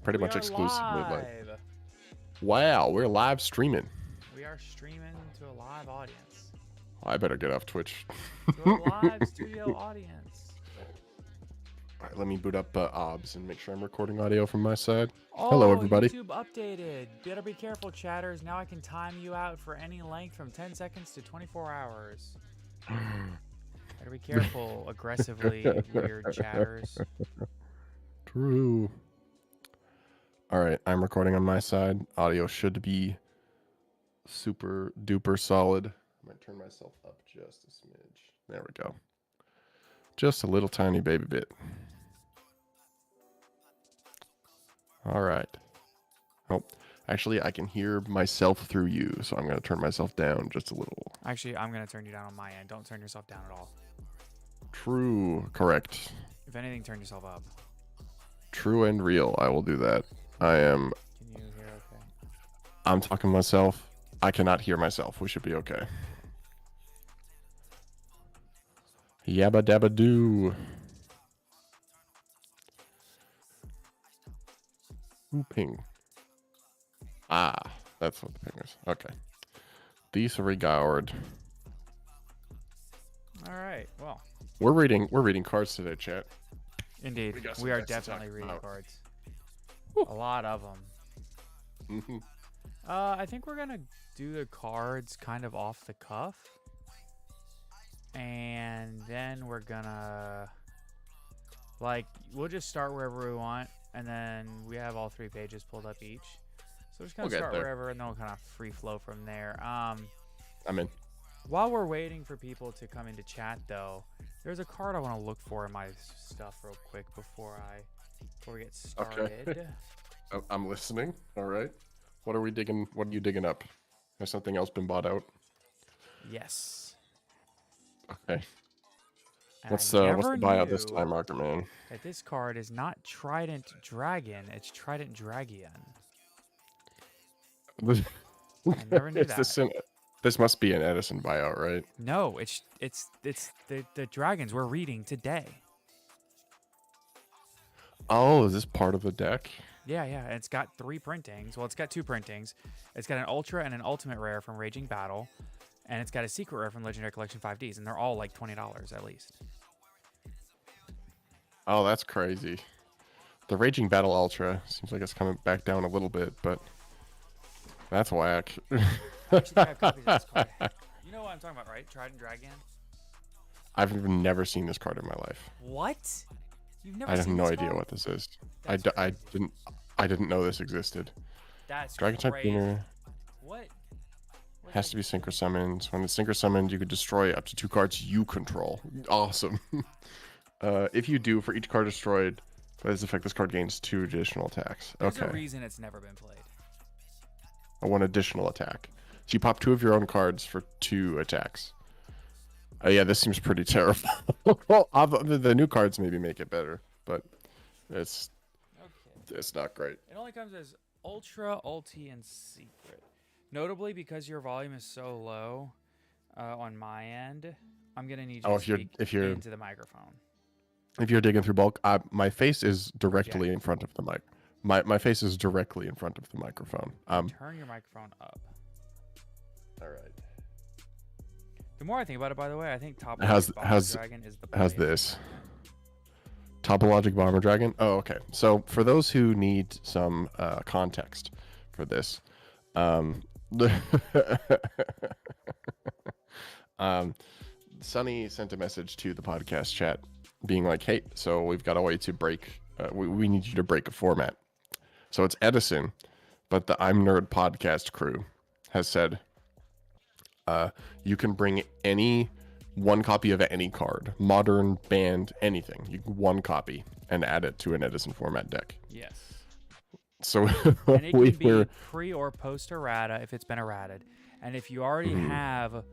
pretty We much are exclusively like. live. Wow, we're live streaming. We are streaming to a live audience. I better get off Twitch. To a live studio audience. All right, let me boot up OBS and make sure I'm recording audio from my side. Hello, Oh, everybody. YouTube updated. Better be careful, chatters. Now I can time you out for any length from 10 seconds to 24 hours. Better be careful, aggressively weird chatters. True. All right, I'm recording on my side. Audio should be super duper solid. I might turn myself up just a smidge. There we go. Just a little tiny baby bit. All right. Oh, actually, I can hear myself through you, so I'm going to turn myself down just a little. Actually, I'm going to turn you down on my end. Don't turn yourself down at all. True. Correct. If anything, turn yourself up. True and real. I will do that. I am. Can you hear okay? I'm talking to myself. I cannot hear myself. We should be okay. Yabba dabba doo. Ooh, ping. Ah, that's what the ping is. Okay. Disregard. All right. Well, We're reading cards today, chat. indeed. We got some We are decks to talk definitely reading about. cards. Whew. A lot of them. Mm-hmm. I think we're gonna do the cards kind of off the cuff, and then we're gonna we'll just start wherever we want, and then we have all 3 pages pulled up each. So we're just gonna We'll get start there. wherever, and then we'll kind of free flow from there. I'm in. While we're waiting for people to come into chat, though, there's a card I want to look for in my stuff real quick before we get started. Okay. I'm listening. All right. What are we digging? What are you digging up? Has something else been bought out? Yes. Okay. And What's I the never buyout this knew time, Marker Man? that this card is not Trident Dragon, it's Trident Dragion. I never knew that. This must be an Edison buyout, right? No, it's the dragons we're reading today. Oh, is this part of the deck? Yeah, and it's got 3 printings. Well, it's got 2 printings. It's got an Ultra and an Ultimate Rare from Raging Battle, and it's got a Secret Rare from Legendary Collection 5Ds, and they're all like $20 at least. Oh, that's crazy. The Raging Battle Ultra seems like it's coming back down a little bit, but that's whack. I actually have copies of this card. You know what I'm talking about, right? Trident Dragon? I've never seen this card in my life. What? You've never I have seen no this idea card? what this is. That's I didn't know this existed. That's Dragon type crazy. winner What? has to be synchro summoned. When it's synchro summoned, you could destroy up to 2 cards you control. Awesome. If you do, for each card destroyed by this effect, this card gains 2 additional attacks. There's Okay. a reason it's never been played. 1 additional attack. So you pop 2 of your own cards for 2 attacks. Yeah, this seems pretty terrible. The new cards maybe make it better, but it's not great. It only comes as Ultra, Ulti, and Secret. Notably, because your volume is so low on my end, I'm gonna need you to speak into the microphone. If you're digging through bulk, my face is directly in front of the mic. My face is directly in front of the microphone. Turn your microphone up. All right. The more I think about it, by the way, I think Top How's Dragon is the play. how's this? Topologic Bomber Dragon? Oh, okay. So for those who need some context for this, Sunny sent a message to the podcast chat being like, hey, so we've got a way to break, we need you to break a format. So it's Edison, but the I'm Nerd podcast crew has said, you can bring any 1 copy of any card, modern, banned, anything. You can 1 copy and add it to an Edison format deck. Yes. So And it can be pre or post errata if it's been errated. And if you already have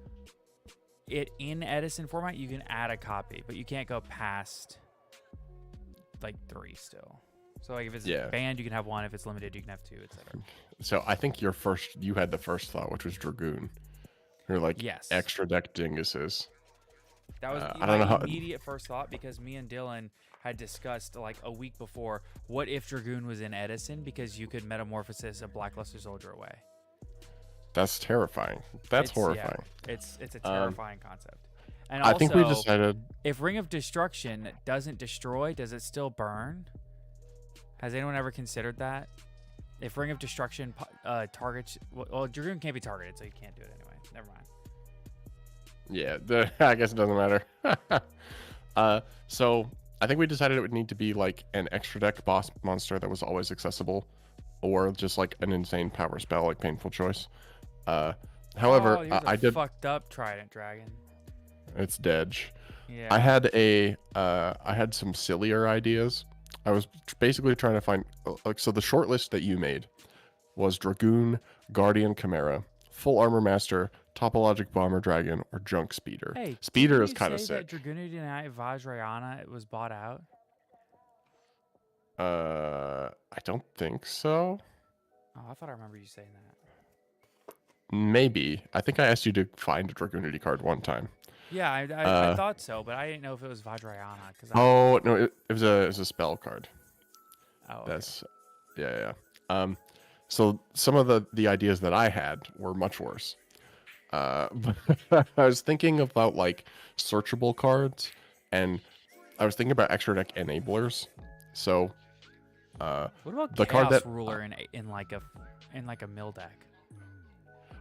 it in Edison format, you can add a copy, but you can't go past like 3 still. So like if it's banned, you can have 1. If it's limited, you can have 2, etc. So I think you had the first thought, which was Dragoon. You're like, yes, extra deck dinguses. That was I don't know my how. immediate first thought, because me and Dylan had discussed like a week before, what if Dragoon was in Edison, because you could metamorphosis a Blackluster Soldier away. That's terrifying. That's horrifying. Yeah, it's a terrifying concept. And I also, think we decided. if Ring of Destruction doesn't destroy, does it still burn? Has anyone ever considered that? If Ring of Destruction targets, well, Dragoon can't be targeted, so you can't do it anyway. Never mind. Yeah, I guess it doesn't matter. So I think we decided it would need to be like an extra deck boss monster that was always accessible, or just like an insane power spell like Painful Choice. However, here's a I did. fucked up Trident Dragon. It's dead. Yeah. I had some sillier ideas. I was basically trying to find like, so the short list that you made was Dragoon, Guardian Chimera, Full Armor Master, Topologic Bomber Dragon, or Junk Speeder. Hey, Speeder is didn't you kind of say sick. that Dragoonity Night Vajrayana was bought out? I don't think so. Oh, I thought I remember you saying that. Maybe. I think I asked you to find a Dragoonity card one time. Yeah, I thought so, but I didn't know if it was Vajrayana. Oh no, it was a spell card. Oh, okay. That's yeah. So some of the ideas that I had were much worse. But I was thinking about like searchable cards, and I was thinking about extra deck enablers. So, what about the Chaos card that Ruler in like a mill deck?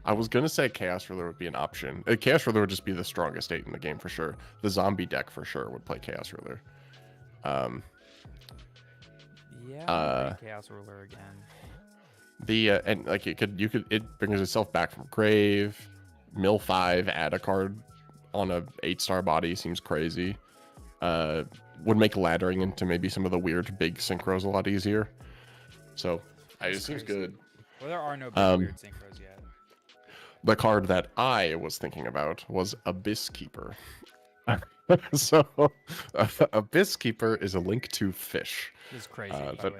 I was gonna say Chaos Ruler would be an option. Chaos Ruler would just be the strongest 8 in the game for sure. The zombie deck for sure would play Chaos Ruler. Yeah, I'll play Chaos Ruler again. And like it brings itself back from grave. Mill 5, add a card on a 8-star body seems crazy. Would make laddering into maybe some of the weird big synchros a lot easier. So it seems good. Well, there are no big weird synchros yet. The card that I was thinking about was Abyss Keeper. So Abyss Keeper is a link to fish. This is crazy. That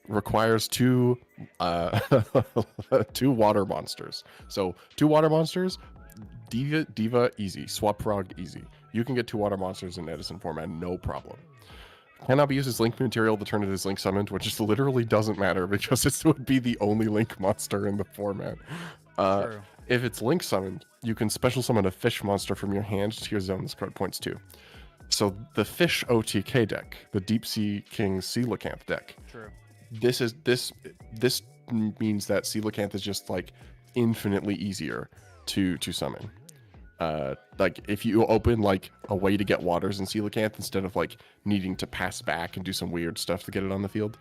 requires two two water monsters. So 2 water monsters, Diva easy, Swap Frog easy. You can get 2 water monsters in Edison format, no problem. Cannot be used as link material to turn it as link summoned, which just literally doesn't matter because it would be the only link monster in the format. If it's link summoned, you can special summon a fish monster from your hand to your zone this card points to. So the fish OTK deck, the Deep Sea King Coelacanth deck. True. This means that Coelacanth is just like infinitely easier to summon. Like if you open like a way to get waters in Coelacanth instead of like needing to pass back and do some weird stuff to get it on the field.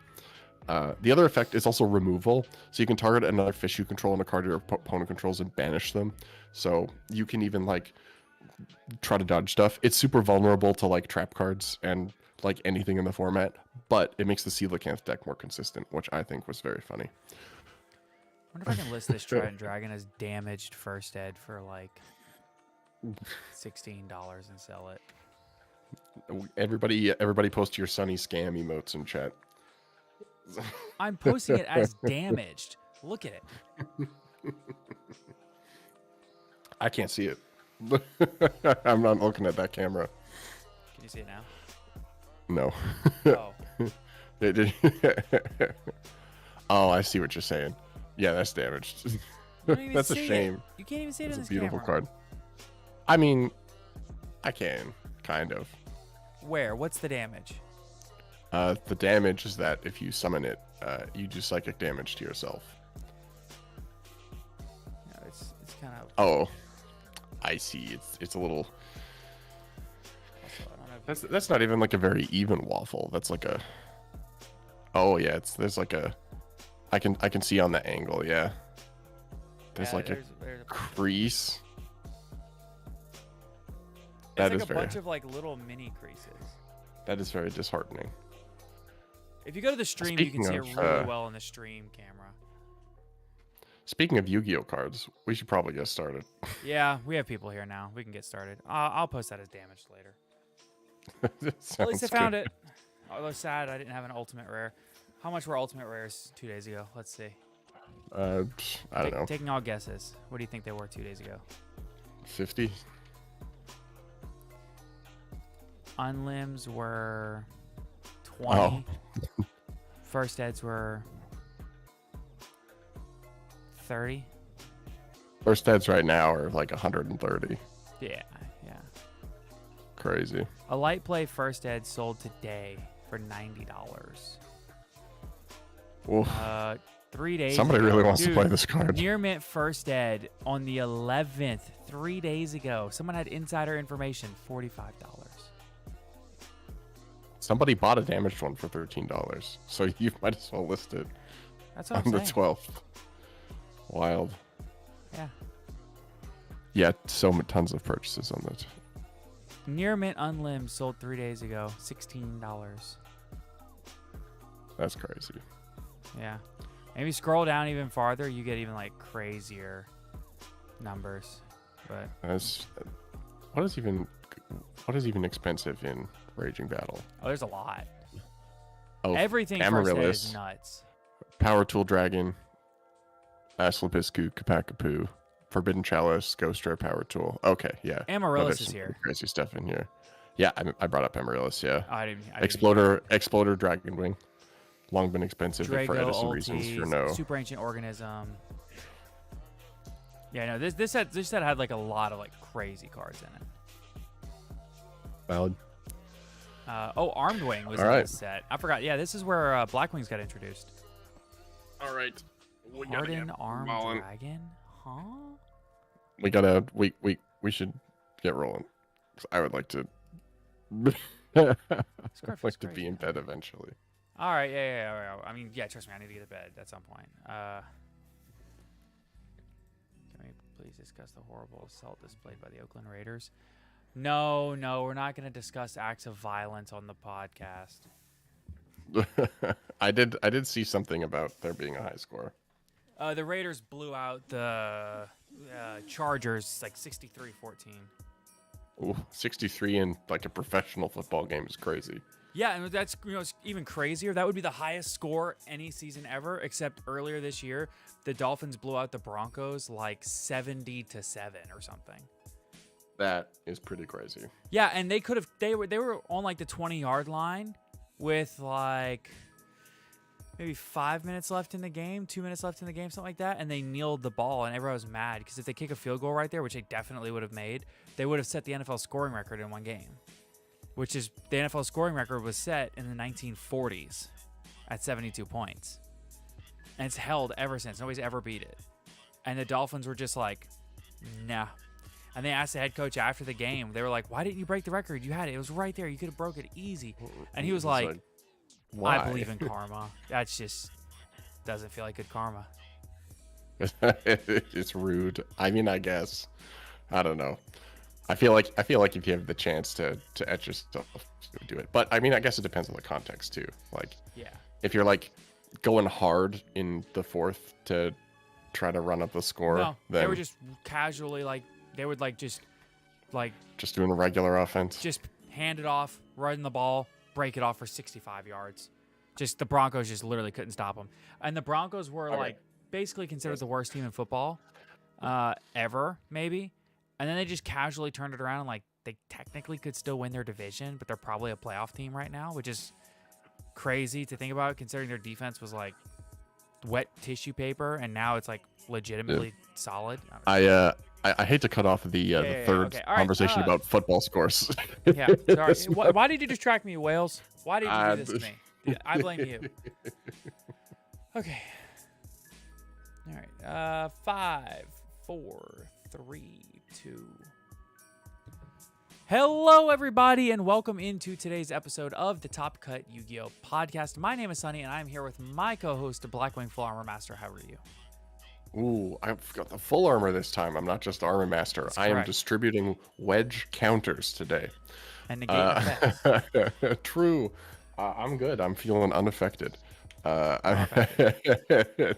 The other effect is also removal, so you can target another fish you control on a card your opponent controls and banish them. So you can even like try to dodge stuff. It's super vulnerable to like trap cards and like anything in the format, but it makes the Coelacanth deck more consistent, which I think was very funny. I wonder if I can list this Trident Dragon as damaged first ed for like $16 and sell it. Everybody post your Sunny scam emotes in chat. I'm posting it as damaged. Look at it. I can't see it. I'm not looking at that camera. Can you see it now? No. Oh. Oh, I see what you're saying. Yeah, that's damaged. That's a shame. You can't even see it in It's this a beautiful camera. card. I mean, I can, kind of. Where? What's the damage? The damage is that if you summon it, you do psychic damage to yourself. No, it's kind of. Oh, I see. It's a little. Also, I don't know That's not even like a very even waffle. That's like a. Oh yeah, there's like a. I can see on the angle. Yeah. There's like there's a crease. It's That like is a very. bunch of like little mini creases. That is very disheartening. If you go to the stream, you can see it Speaking really of, well in the stream camera. Speaking of Yu-Gi-Oh cards, we should probably get started. Yeah, we have people here now. We can get started. I'll post that as damaged later. At least I Sounds found good. it. Although sad, I didn't have an ultimate rare. How much were ultimate rares 2 days ago? Let's see. I don't know. Taking all guesses. What do you think they were 2 days ago? 50. Unlims were 20. Oh. First eds were 30. First eds right now are like 130. Yeah. Crazy. A light play first ed sold today for $90. Oof. 3 days Somebody ago. really wants to Dude, play this card. Near mint first ed on the 11th, 3 days ago. Someone had insider information, $45. Somebody bought a damaged one for $13, so you might as well list it That's what on I'm the saying. 12th. Wild. Yeah. Yeah, tons of purchases on that. Near mint unlimbed sold 3 days ago, $16. That's crazy. Yeah. Maybe scroll down even farther, you get even like crazier numbers. But What is even expensive in Raging Battle? oh, there's a lot. Oh, Everything first ed is Amaryllis, nuts. Power Tool Dragon, Asclepiscu, Kapakapu, Forbidden Chalice, Ghost Rare Power Tool. Okay, yeah. Amaryllis there's is some here. Crazy stuff in here. Yeah, I brought up Amaryllis, yeah. Oh, I didn't Exploder Dragonwing. Long been expensive for Drago, Edison reasons. Ultis, For no. Super Ancient Organism. Yeah, no, this set had like a lot of like crazy cards in it. Valid. Armed Wing was All in right. this set. I forgot. Yeah, this is where Blackwings got introduced. All right. Hardened Armed Dragon? Huh? We should get rolling. 'Cause I would like to. This card I'd feels like to great. be in bed eventually. All right, yeah. I mean, yeah, trust me, I need to get to bed at some point. Can we please discuss the horrible assault displayed by the Oakland Raiders? No, we're not going to discuss acts of violence on the podcast. I did see something about there being a high score. The Raiders blew out the Chargers like 63-14. Ooh, 63 in like a professional football game is crazy. Yeah, and that's it's even crazier. That would be the highest score any season ever, except earlier this year, the Dolphins blew out the Broncos like 70-7 or something. That is pretty crazy. Yeah, and they were on like the 20-yard line with like maybe 5 minutes left in the game, 2 minutes left in the game, something like that, and they kneeled the ball, and everyone was mad because if they kick a field goal right there, which they definitely would have made, they would have set the NFL scoring record in one game, which is the NFL scoring record was set in the 1940s at 72 points, and it's held ever since. Nobody's ever beat it, and the Dolphins were just like, nah. And they asked the head coach after the game. They were like, "Why didn't you break the record? You had it. It was right there. You could have broke it easy." And he was like, why? I believe in karma. That's just doesn't feel like good karma. It's rude. I mean, I guess. I don't know. I feel like if you have the chance to etch yourself, do it. But I mean, I guess it depends on the context too. Like, Yeah. if you're like going hard in the fourth to try to run up the score, No, then they were just casually like they would just doing a regular offense. just hand it off, run the ball, break it off for 65 yards. Just the Broncos just literally couldn't stop them. And the Broncos were like basically considered the worst team in football ever, maybe. And then they just casually turned it around and like they technically could still win their division, but they're probably a playoff team right now, which is crazy to think about considering their defense was like wet tissue paper and now it's like legitimately solid. I hate to cut off the third conversation about football scores. Yeah, sorry. Why did you distract me, Wales? Why did you do this to me? I blame you. Okay. All right. 5, 4, 3, 2. Hello, everybody, and welcome into today's episode of the Top Cut Yu-Gi-Oh! Podcast. My name is Sunny, and I'm here with my co-host, Blackwing Full Armor Master. How are you? Ooh, I've got the full armor this time. I'm not just armor master. That's I am correct. distributing wedge counters today. And negate effects. True. I'm good. I'm feeling unaffected.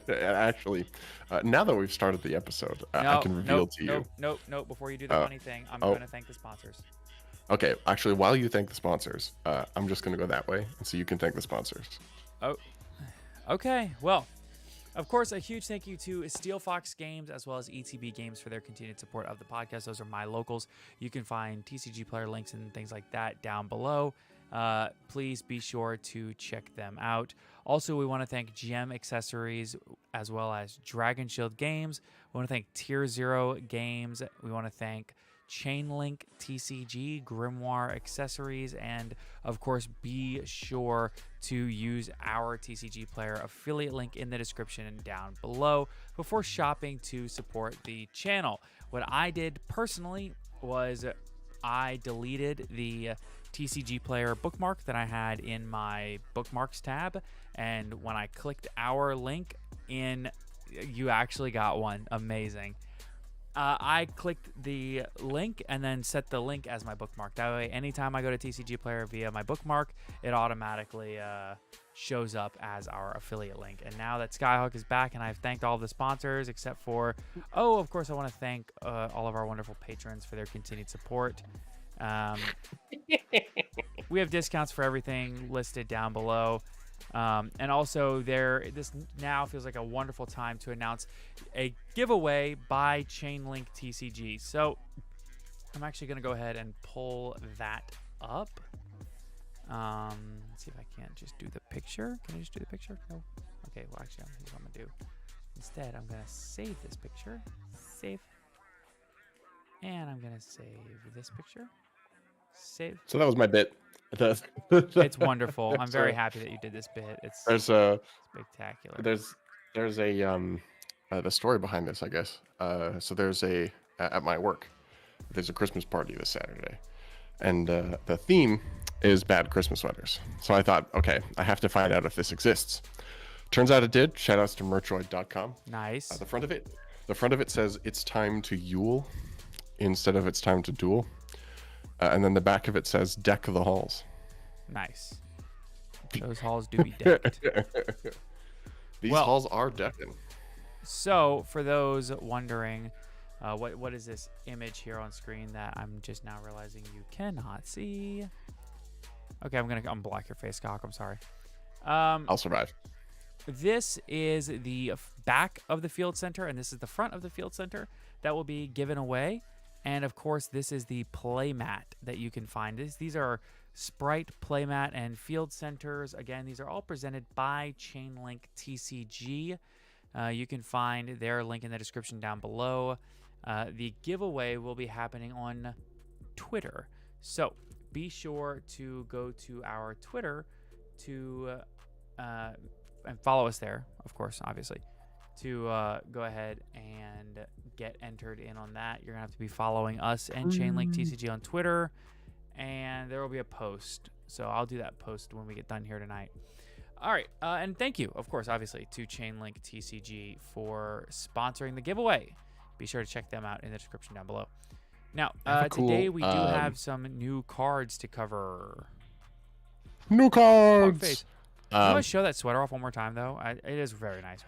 Actually, now that we've started the episode, I can reveal to you. Nope. Before you do the funny thing, I'm going to thank the sponsors. Okay, actually, while you thank the sponsors, I'm just going to go that way, and so you can thank the sponsors. Oh, okay. Well, Of course, a huge thank you to Steelfox Games as well as ETB Games for their continued support of the podcast. Those are my locals. You can find TCG player links and things like that down below. Please be sure to check them out. Also, we want to thank Gem Accessories as well as Dragon Shield Games. We want to thank Tier Zero Games. We want to thank Chainlink TCG, Grimoire Accessories, and of course, be sure to use our TCG player affiliate link in the description and down below before shopping to support the channel. What I did personally was I deleted the TCG player bookmark that I had in my bookmarks tab, and when I clicked our link in, you actually got one. Amazing. I clicked the link and then set the link as my bookmark. That way, anytime I go to TCG Player via my bookmark, it automatically shows up as our affiliate link. And now that Skyhook is back, and I've thanked all of the sponsors except for, of course, I want to thank all of our wonderful patrons for their continued support. We have discounts for everything listed down below. And also this now feels like a wonderful time to announce a giveaway by Chainlink TCG. So I'm actually going to go ahead and pull that up. Let's see if I can't just do the picture. Can I just do the picture? No. Okay, well, actually, here's what I'm going to do. Instead, I'm going to save this picture. Save. And I'm going to save this picture. Save. So that was my bit. It's wonderful. I'm very happy that you did this bit. It's spectacular. There's a the story behind this, I guess. So there's at my work, there's a Christmas party this Saturday, and the theme is bad Christmas sweaters. So I thought, okay, I have to find out if this exists. Turns out it did. Shout outs to merchoid.com. Nice. The front of it says it's time to Yule instead of it's time to duel. And then the back of it says deck the halls. Nice. Those halls do be decked. These halls are decking. So for those wondering, what is this image here on screen that I'm just now realizing you cannot see? Okay, I'm gonna unblock your face, Cock. I'm sorry. I'll survive. This is the back of the field center, and this is the front of the field center that will be given away. And of course, this is the playmat that you can find. These are Sprite, playmat, and field centers. Again, these are all presented by Chainlink TCG. You can find their link in the description down below. The giveaway will be happening on Twitter. So be sure to go to our Twitter to and follow us there, of course, obviously, to go ahead and get entered in on that. You're going to have to be following us and Chainlink TCG on Twitter, and there will be a post. So I'll do that post when we get done here tonight. All right, and thank you, of course, obviously, to Chainlink TCG for sponsoring the giveaway. Be sure to check them out in the description down below. Now, today we do have some new cards to cover. New cards! You want to show that sweater off one more time, though? It is very nice.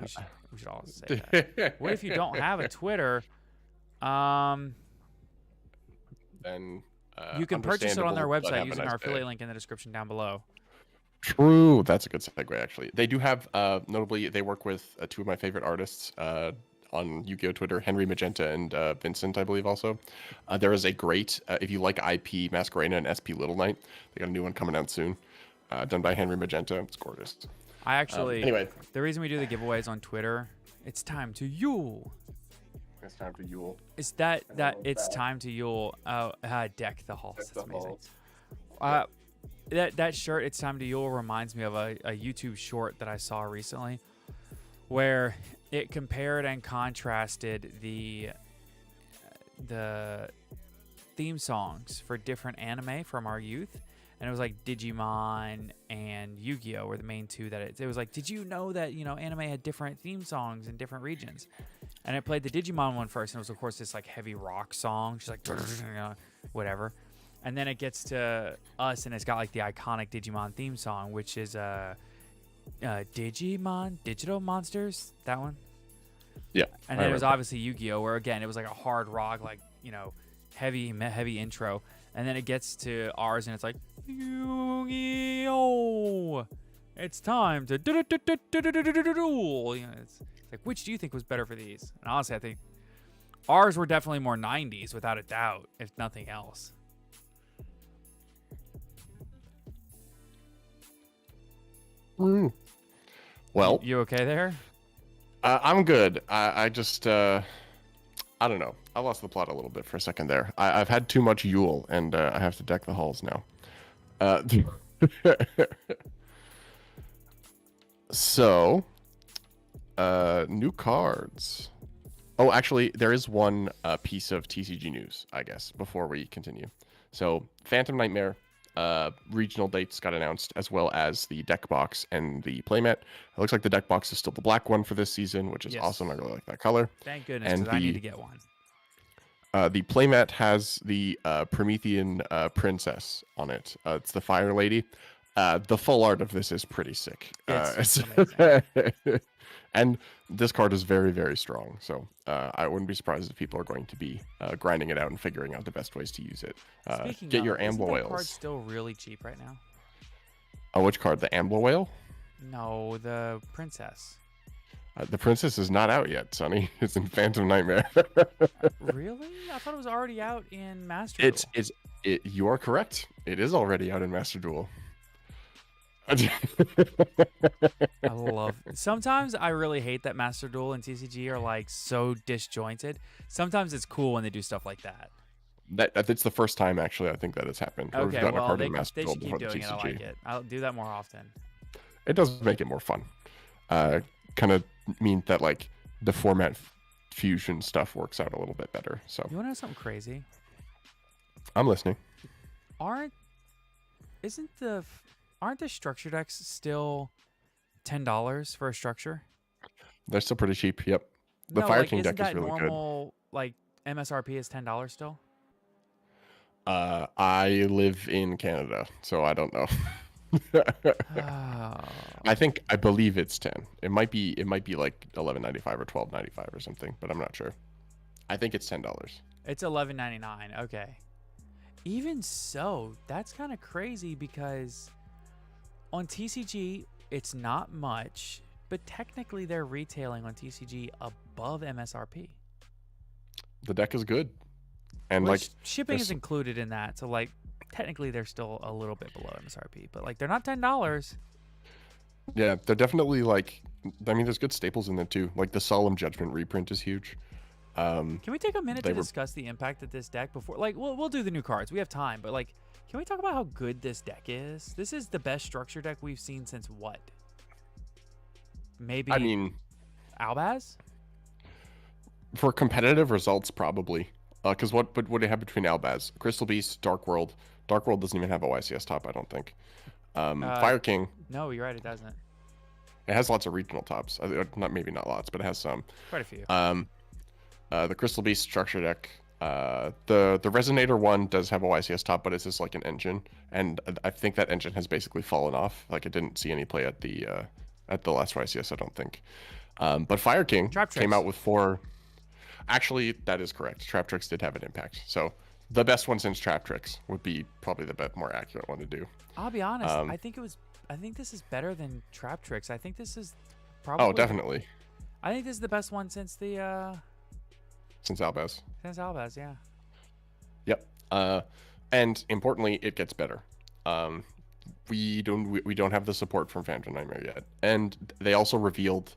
We should all say that. What if you don't have a Twitter? Then you can purchase it on their website using our affiliate link in the description down below. True. That's a good segue, actually. They do have, notably, they work with two of my favorite artists on Yu-Gi-Oh! Twitter, Henry Magenta and Vincent, I believe, also. There is a great, if you like IP, Masquerena and SP Little Knight, they got a new one coming out soon. Done by Henry Magenta. It's gorgeous. I actually, anyway, the reason we do the giveaways on Twitter, it's time to Yule. It's time to Yule. Is that it's time to Yule? Deck the halls. That's amazing. That shirt, it's time to Yule, reminds me of a YouTube short that I saw recently, where it compared and contrasted the theme songs for different anime from our youth. And it was like Digimon and Yu-Gi-Oh! Were the main two that it was like, did you know that, anime had different theme songs in different regions? And it played the Digimon one first, and it was, of course, this like heavy rock song. She's like, whatever. And then it gets to us, and it's got like the iconic Digimon theme song, which is Digimon, Digital Monsters, that one. Yeah. And then it was obviously Yu-Gi-Oh! Where, again, it was like a hard rock, like, heavy intro. And then it gets to ours, and it's like, Yu-Gi-Oh! It's time to duel. Like, which do you think was better for these? And honestly, I think ours were definitely more 90s, without a doubt, if nothing else. Well, you okay there? I'm good. I just I don't know. I lost the plot a little bit for a second there. I've had too much Yule, and I have to deck the halls now. So, new cards. Oh, actually, there is one piece of TCG news, I guess, before we continue. So, Phantom Nightmare regional dates got announced, as well as the deck box and the playmat. It looks like the deck box is still the black one for this season, which is awesome. I really like that color. Thank goodness, and because I need to get one. The playmat has the Promethean princess on it. It's the Fire Lady. The full art of this is pretty sick. It's amazing. And this card is very, very strong. So I wouldn't be surprised if people are going to be grinding it out and figuring out the best ways to use it. Get your Ambler Whales. Isn't that card still really cheap right now? Oh, which card? The Ambler Whale? No, the princess. The princess is not out yet, Sonny. It's in Phantom Nightmare. Really? I thought it was already out in Master Duel. You are correct. It is already out in Master Duel. I love. Sometimes I really hate that Master Duel and TCG are like so disjointed. Sometimes it's cool when they do stuff like that. It's the first time actually I think that has happened. Okay, well they should keep doing it. I like it. I'll do that more often. It does make it more fun. Kind of mean that like the format fusion stuff works out a little bit better. So you want to know something crazy? I'm listening. Aren't the structure decks still $10 for a structure? They're still pretty cheap. Yep. The Fire King deck is really normal, good. Like MSRP is $10 still. I live in Canada, so I don't know. I believe it's 10. It might be like $11.95 or $12.95 or something, but I'm not sure. I think it's $10. It's $11.99. Okay. Even so, that's kind of crazy because on TCG it's not much, but technically they're retailing on TCG above MSRP. The deck is good, and like shipping is included in that, so like technically they're still a little bit below MSRP, but like they're not $10. Yeah, they're definitely like. I mean, there's good staples in there too. Like the Solemn Judgment reprint is huge. Can we take a minute to discuss the impact of this deck before? Like, we'll do the new cards. We have time, but like, can we talk about how good this deck is? This is the best structure deck we've seen since what? Maybe. I mean, Albaz. For competitive results, probably. Because what do you have between Albaz, Crystal Beast, Dark World? Dark World doesn't even have OICS top, I don't think. Fire King. No, you're right. It doesn't. It has lots of regional tops. Maybe not lots, but it has some. Quite a few. The Crystal Beast structure deck. The Resonator one does have OICS top, but it's just like an engine, and I think that engine has basically fallen off. Like it didn't see any play at the last YCS, I don't think. But Fire King came out with 4. Actually, that is correct. Trap Tricks did have an impact. So the best one since Trap Tricks would be probably the more accurate one to do. I'll be honest. I think this is better than Trap Tricks. I think this is probably. Oh, definitely. I think this is the best one since the. Since Albaz. Since Albaz, yeah. Yep. And importantly, it gets better. We don't have the support from Phantom Nightmare yet, and they also revealed.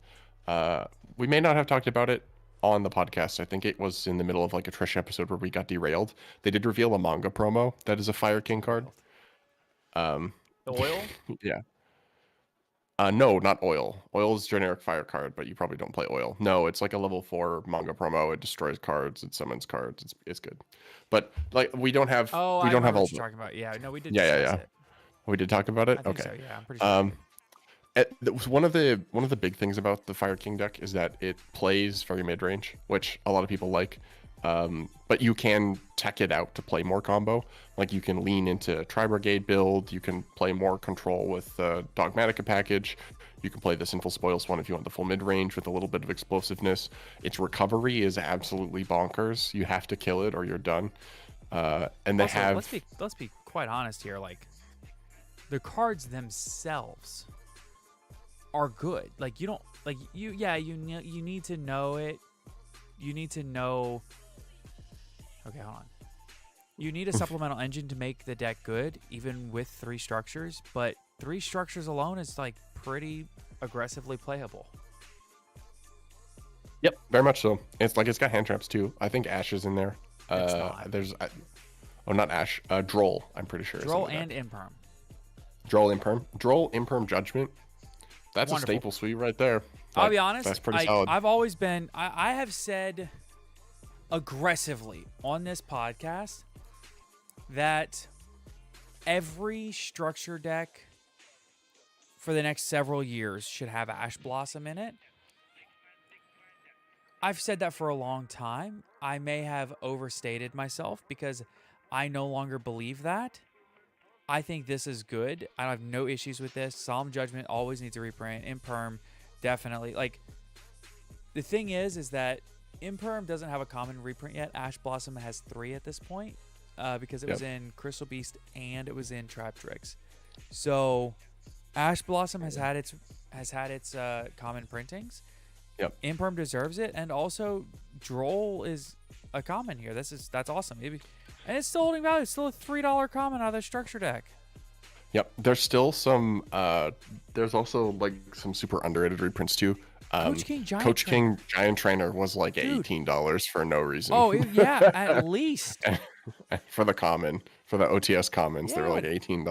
We may not have talked about it on the podcast. I think it was in the middle of like a Trish episode where we got derailed. They did reveal a manga promo that is a Fire King card. The oil? Yeah. No, not oil. Oil is generic fire card, but you probably don't play oil. No, it's like a level 4 manga promo. It destroys cards. It summons cards. It's good, but like we don't have. Oh, we don't have all. What you're talking about. Yeah, no, we did. Yeah. It. We did talk about it. I think okay. So, yeah, I'm pretty sure. One of the big things about the Fire King deck is that it plays very mid range, which a lot of people like. But you can tech it out to play more combo. Like you can lean into Tri-Brigade build. You can play more control with Dogmatica package. You can play the Sinful Spoils one if you want the full mid range with a little bit of explosiveness. Its recovery is absolutely bonkers. You have to kill it or you're done. And they also, have. Let's be quite honest here. Like the cards themselves are good. Like you don't like you. Yeah, you need to know it. You need to know. Okay, hold on. You need a supplemental engine to make the deck good, even with 3 structures. But 3 structures alone is like pretty aggressively playable. Yep, very much so. It's got hand traps too. I think Ash is in there. It's not. There's not Ash. Droll, I'm pretty sure. Droll and Imperm. Droll Imperm Judgment. That's Wonderful. a staple suite right there. I'll be honest. That's pretty solid. I've always been. I have said aggressively on this podcast that every structure deck for the next several years should have Ash Blossom in it. I've said that for a long time. I may have overstated myself because I no longer believe that. I think this is good. I have no issues with this. Solemn Judgment always needs a reprint. Imperm, definitely. Like, the thing is that Imperm doesn't have a common reprint yet. Ash Blossom has 3 at this point because it was in Crystal Beast and it was in Trap Tricks. So, Ash Blossom has had its common printings. Yep. Imperm deserves it, and also Droll is a common here. That's awesome. And it's still holding value. It's still a $3 common out of the structure deck. Yep. There's still some. There's also like some super underrated reprints too. Coach King Giant Trainer was like $18 for no reason. Oh yeah, at least for the OTS commons, they were like $18.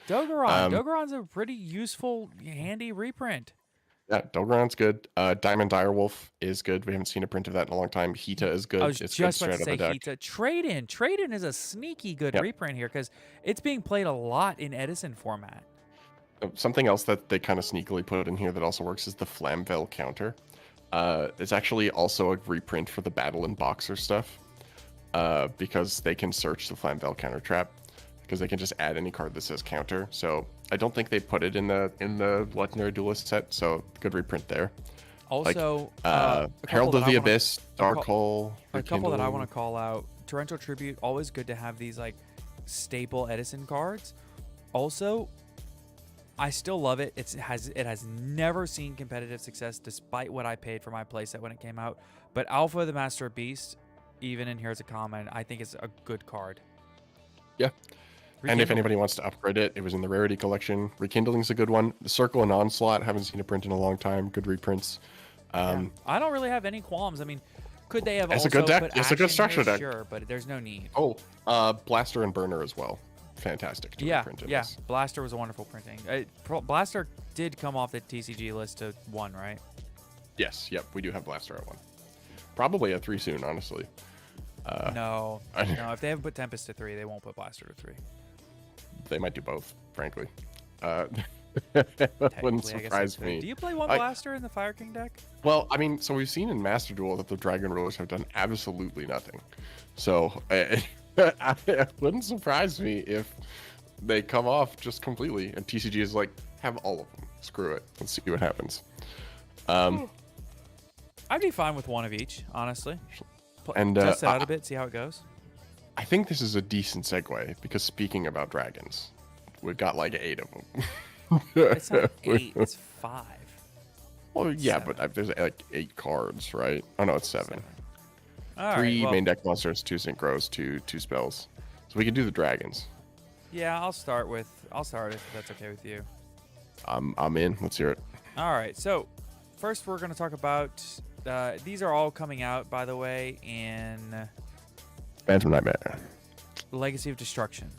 Dogoron's a pretty useful, handy reprint. Yeah, Dogoron's good. Diamond Direwolf is good. We haven't seen a print of that in a long time. Hita is good. I was it's just good about to say deck. Hita. Trade-in is a sneaky good reprint here because it's being played a lot in Edison format. Something else that they kind of sneakily put in here that also works is the Flamvell counter. It's actually also a reprint for the Battle and Boxer stuff because they can search the Flamvell counter trap because they can just add any card that says counter. So I don't think they put it in the Legendary Duelist set, so good reprint there. Also, Herald of the Abyss, Darkhold. A couple that I want to call out. Torrential Tribute, always good to have these like staple Edison cards. Also, I still love it. It has never seen competitive success despite what I paid for my playset when it came out. But Alpha the Master Beast, even in here as a common, I think is a good card. Yeah. And if anybody wants to upgrade it, it was in the Rarity Collection. Rekindling's a good one. The Circle and Onslaught, haven't seen a print in a long time. Good reprints. I don't really have any qualms. I mean, could they have it's also a good deck. put It's a good structure deck. Sure, but there's no need. Oh, Blaster and Burner as well. Fantastic to reprint in this. Blaster was a wonderful printing. Blaster did come off the TCG list to 1, right? Yes, yep. We do have Blaster at 1. Probably at 3 soon, honestly. No. If they haven't put Tempest to 3, they won't put Blaster to 3. They might do both, frankly. Wouldn't surprise me. Do you play one Blaster in the Fire King deck? Well, I mean, so we've seen in Master Duel that the Dragon Rulers have done absolutely nothing. So it wouldn't surprise me if they come off just completely and TCG is like, have all of them. Screw it. Let's see what happens. I'd be fine with one of each, honestly. And test it out a bit, see how it goes. I think this is a decent segue because speaking about dragons, we've got like 8 of them. It's not 8, it's 5. Well, yeah, 7. But there's like 8 cards, right? Oh no, it's 7. All 3 main deck monsters, 2 synchros, 2 spells. So we can do the dragons. Yeah, I'll start if that's okay with you. I'm in. Let's hear it. All right. So first, we're going to talk about these are all coming out, by the way, in Phantom Nightmare. Legacy of Destruction.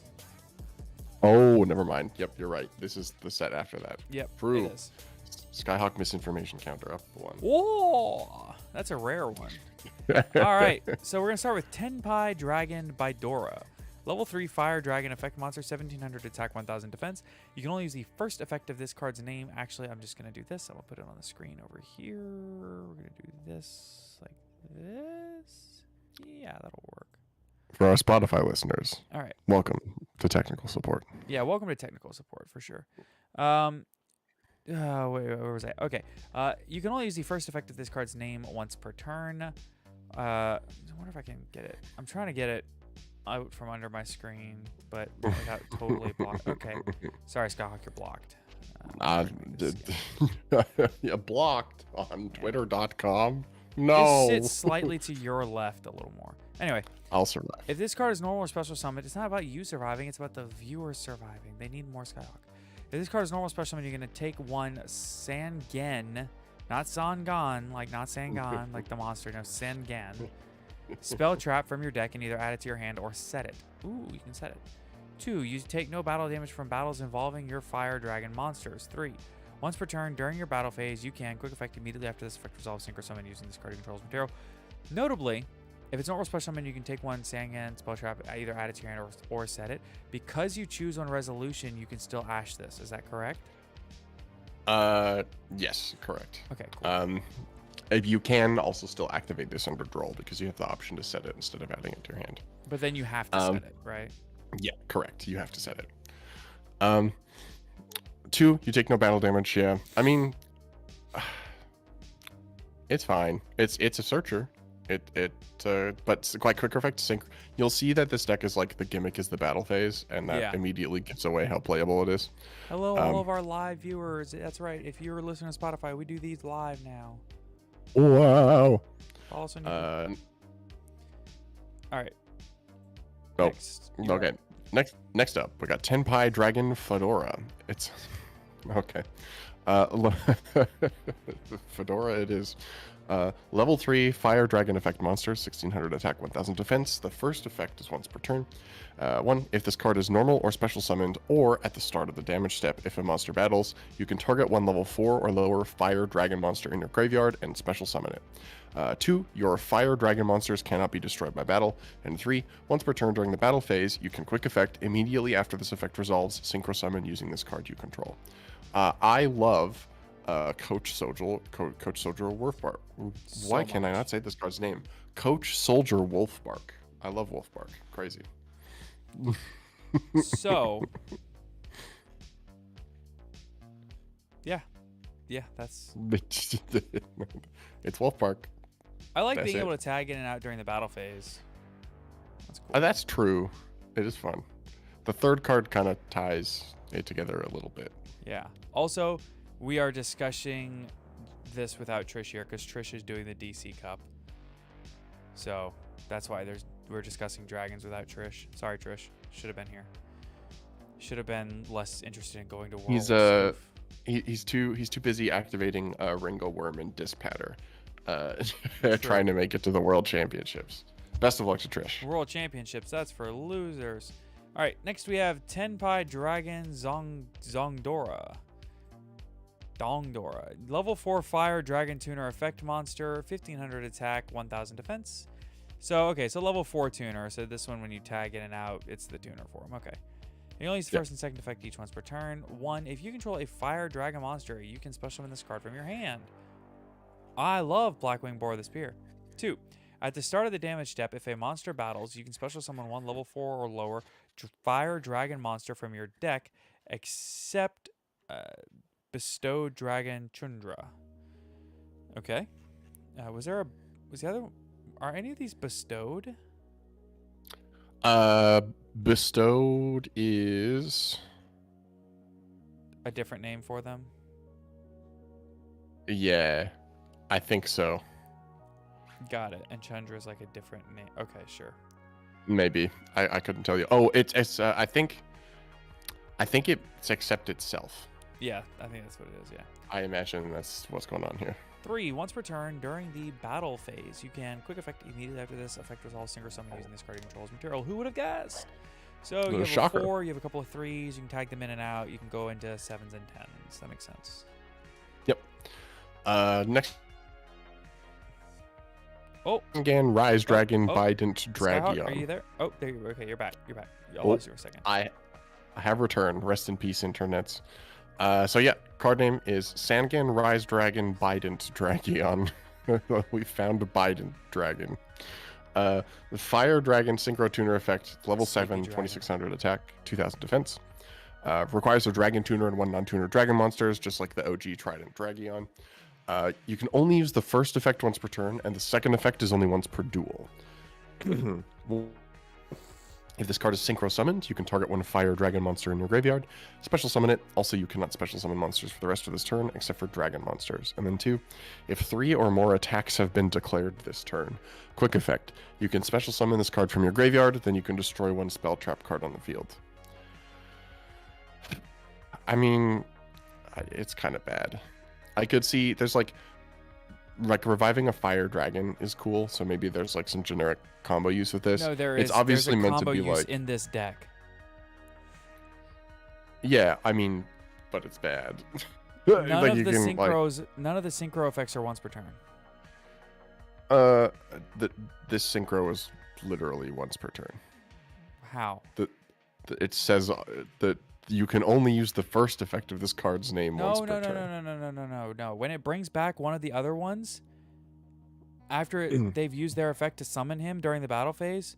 Oh, never mind. Yep, you're right. This is the set after that. Yep. True. It is. Skyhawk Misinformation counter up 1. Whoa, that's a rare one. All right, so we're gonna start with Tenpai Dragon by Dora. Level 3 Fire Dragon effect monster, 1700 attack, 1000 defense. You can only use the first effect of this card's name. Actually, I'm just gonna do this. I'm gonna put it on the screen over here. We're gonna do this like this. Yeah, that'll work. For our Spotify listeners, all right, welcome to technical support. Yeah, welcome to technical support for sure. Wait, where was I? Okay. You can only use the first effect of this card's name once per turn. I wonder if I can get it. I'm trying to get it out from under my screen, but I got totally blocked. Okay. Sorry, Skyhawk, you're blocked. Yeah, blocked on twitter.com. Just No. sit slightly to your left a little more. Anyway, I'll survive. if this card is normal or special summon, it's not about you surviving, it's about the viewers surviving. They need more Skyhawk. If this card is normal or special summon, you're going to take one Sangen, not Sangan, like not Sangan, like the monster, no, Sangan. Spell trap from your deck and either add it to your hand or set it. Ooh, you can set it. 2, you take no battle damage from battles involving your fire dragon monsters. 3, once per turn during your battle phase, you can quick effect immediately after this effect resolves synchro summon using this card controls material. Notably, if it's normal special summon, you can take one Sangan spell trap, either add it to your hand or set it. Because you choose one resolution, you can still ash this. Is that correct? Yes, correct. Okay, cool. If you can also still activate this under draw because you have the option to set it instead of adding it to your hand. But then you have to set it, right? Yeah, correct. You have to set it. 2, you take no battle damage. Yeah, I mean, it's fine. It's a searcher. But it's quite quick effect sync. You'll see that this deck is like the gimmick is the battle phase, and that immediately gives away how playable it is. Hello, all of our live viewers. That's right. If you're listening to Spotify, we do these live now. Wow. Follow us on YouTube. All right. Oh, Next. okay. Next up, we got Tenpai Dragon Fedora. It's okay. Fedora it is. Level 3 Fire Dragon effect monster, 1600 attack, 1000 defense. The first effect is once per turn. 1, if this card is normal or special summoned, or at the start of the damage step, if a monster battles, you can target one level 4 or lower Fire Dragon monster in your graveyard and special summon it. 2, your Fire Dragon monsters cannot be destroyed by battle. And 3, once per turn during the battle phase, you can quick effect immediately after this effect resolves, synchro summon using this card you control. I love Coach Soldier Wolfbark. Why can I not say this card's name? Coach Soldier Wolfbark. I love Wolfbark. Crazy. So, yeah, that's. It's Wolfbark. I like being able to tag in and out during the battle phase. That's cool. That's true. It is fun. The third card kind of ties it together a little bit. Yeah. Also, we are discussing this without Trish here because Trish is doing the DC Cup. So that's why we're discussing dragons without Trish. Sorry, Trish. Should have been here. Should have been less interested in going to Worlds. He's too busy activating Ringo Worm and Dispatter, trying to make it to the World Championships. Best of luck to Trish. World Championships, that's for losers. All right, next we have Tenpai Dragon Dongdora. Level 4 Fire Dragon Tuner effect monster, 1500 attack, 1000 defense. So level 4 tuner. So this one, when you tag in and out, it's the tuner form. Okay. You only use the first and second effect each once per turn. 1, if you control a Fire Dragon monster, you can special summon this card from your hand. I love Blackwing Boar of the Spear. 2, at the start of the damage step, if a monster battles, you can special summon one level 4 or lower Fire Dragon monster from your deck, except Bestowed Dragon Chundra. Okay. Are any of these bestowed? Bestowed is a different name for them? Yeah, I think so. Got it. And Chandra is like a different name. Okay, sure. Maybe. I couldn't tell you. Oh, it's I think it's accept itself. Yeah, I think that's what it is, yeah. I imagine that's what's going on here. 3, once per turn during the battle phase, you can quick effect immediately after this effect resolves synchro summon using this card controls material. Who would have guessed? So you have a 4, you have a couple of 3s, you can tag them in and out, you can go into 7s and 10s. That makes sense. Yep. Next. Oh. Again, Rise Dragon Bident Dragion. Are you there? Oh, there you go. Okay, you're back. I lost you for a second. I have returned. Rest in peace, internets. So yeah, card name is Sangan Rise Dragon Bident Dragion. We found a Bident dragon. The Fire Dragon Synchro Tuner effect, level 7, 2600 attack, 2000 defense. Requires a Dragon Tuner and 1 non-tuner Dragon monsters, just like the OG Trident Dragion. You can only use the first effect once per turn, and the second effect is only once per duel. If this card is synchro summoned, you can target one fire dragon monster in your graveyard, special summon it. Also, you cannot special summon monsters for the rest of this turn, except for dragon monsters. And then 2, if 3 or more attacks have been declared this turn, quick effect. You can special summon this card from your graveyard, then you can destroy one spell trap card on the field. I mean, it's kind of bad. I could see there's like reviving a fire dragon is cool, so maybe there's like some generic combo use with this. No, there is. It's obviously there's a meant to combo be use like in this deck. Yeah, I mean, but it's bad. None Like, of you the can, synchros, none of the synchro effects are once per turn. This synchro is literally once per turn. How? It says that you can only use the first effect of this card's name once per turn. No. When it brings back one of the other ones, after they've used their effect to summon him during the battle phase,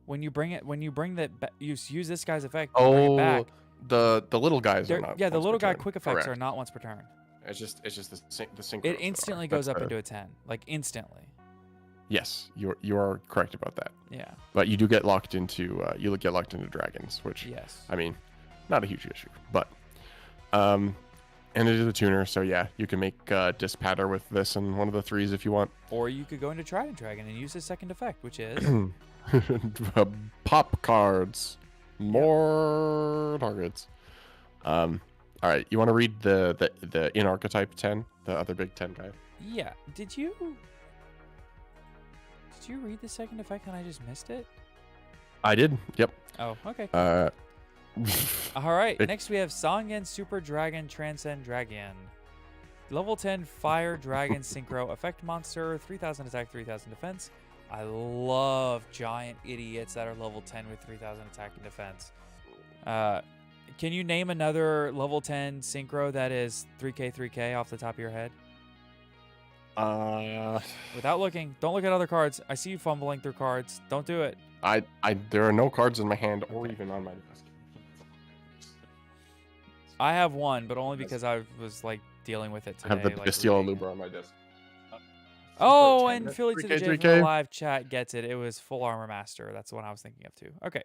when you use this guy's effect, you bring it back. The little guys are not. Yeah, the once little per guy turn. quick effects are Correct. not once per turn. It's just the synchros. It instantly goes up into a 10, like instantly. Yes, you are correct about that. Yeah. But you do get locked into dragons, which Yes. I mean, not a huge issue, but and it is a tuner, so yeah, you can make Dispatter with this and one of the 3s if you want. Or you could go into Trident Dragon and use his second effect, which is Pop cards, more targets. All right, you want to read the in archetype 10, the other big 10 guy? Yeah. Did you read the second effect and I just missed it? I did. Yep. Oh, okay. All right. Next we have Sangen Super Dragon Transcend Dragon. Level 10 Fire Dragon Synchro Effect Monster, 3000 attack, 3000 defense. I love giant idiots that are level 10 with 3000 attack and defense. Can you name another level 10 synchro that is 3k off the top of your head? Without looking. Don't look at other cards. I see you fumbling through cards. Don't do it. There are no cards in my hand or even on my desk. I have one, but only because I was like dealing with it today. I have the like, Bestial Lubra on my desk. Oh, and Philly to the 3K, J from 3K. the live chat gets it. It was Full Armor Master. That's the one I was thinking of too. Okay.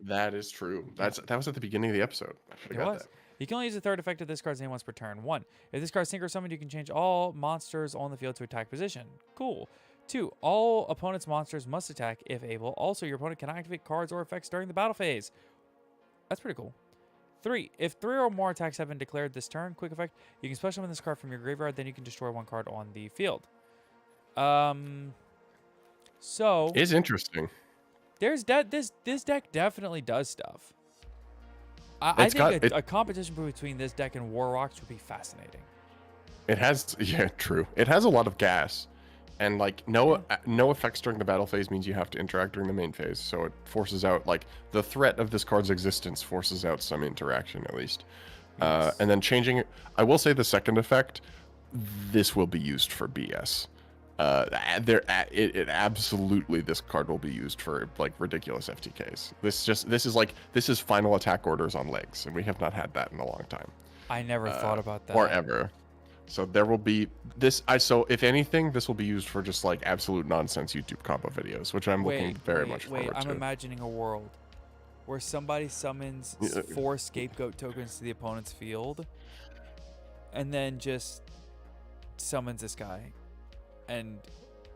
That is true. That was at the beginning of the episode. I should have got that. You can only use the third effect of this card's name once per turn. 1. If this card is synchro summoned, you can change all monsters on the field to attack position. Cool. 2. All opponent's monsters must attack if able. Also, your opponent can activate cards or effects during the battle phase. That's pretty cool. 3. If 3 or more attacks have been declared this turn, quick effect, you can special summon this card from your graveyard, then you can destroy one card on the field. So It's interesting. There's this deck definitely does stuff. I think a competition between this deck and War Rocks would be fascinating. It has, yeah, true. It has a lot of gas, and like no effects during the battle phase means you have to interact during the main phase. So it forces out, like, the threat of this card's existence forces out some interaction at least. Yes. And then changing it, I will say the second effect, this will be used for BS. It absolutely, this card will be used for like ridiculous FTKs. This is final attack orders on legs, and we have not had that in a long time. I never thought about that. Or ever. So there will be this. So if anything, this will be used for just like absolute nonsense YouTube combo videos, which I'm looking very much forward to. I'm imagining a world where somebody summons 4 scapegoat tokens to the opponent's field, and then just summons this guy. And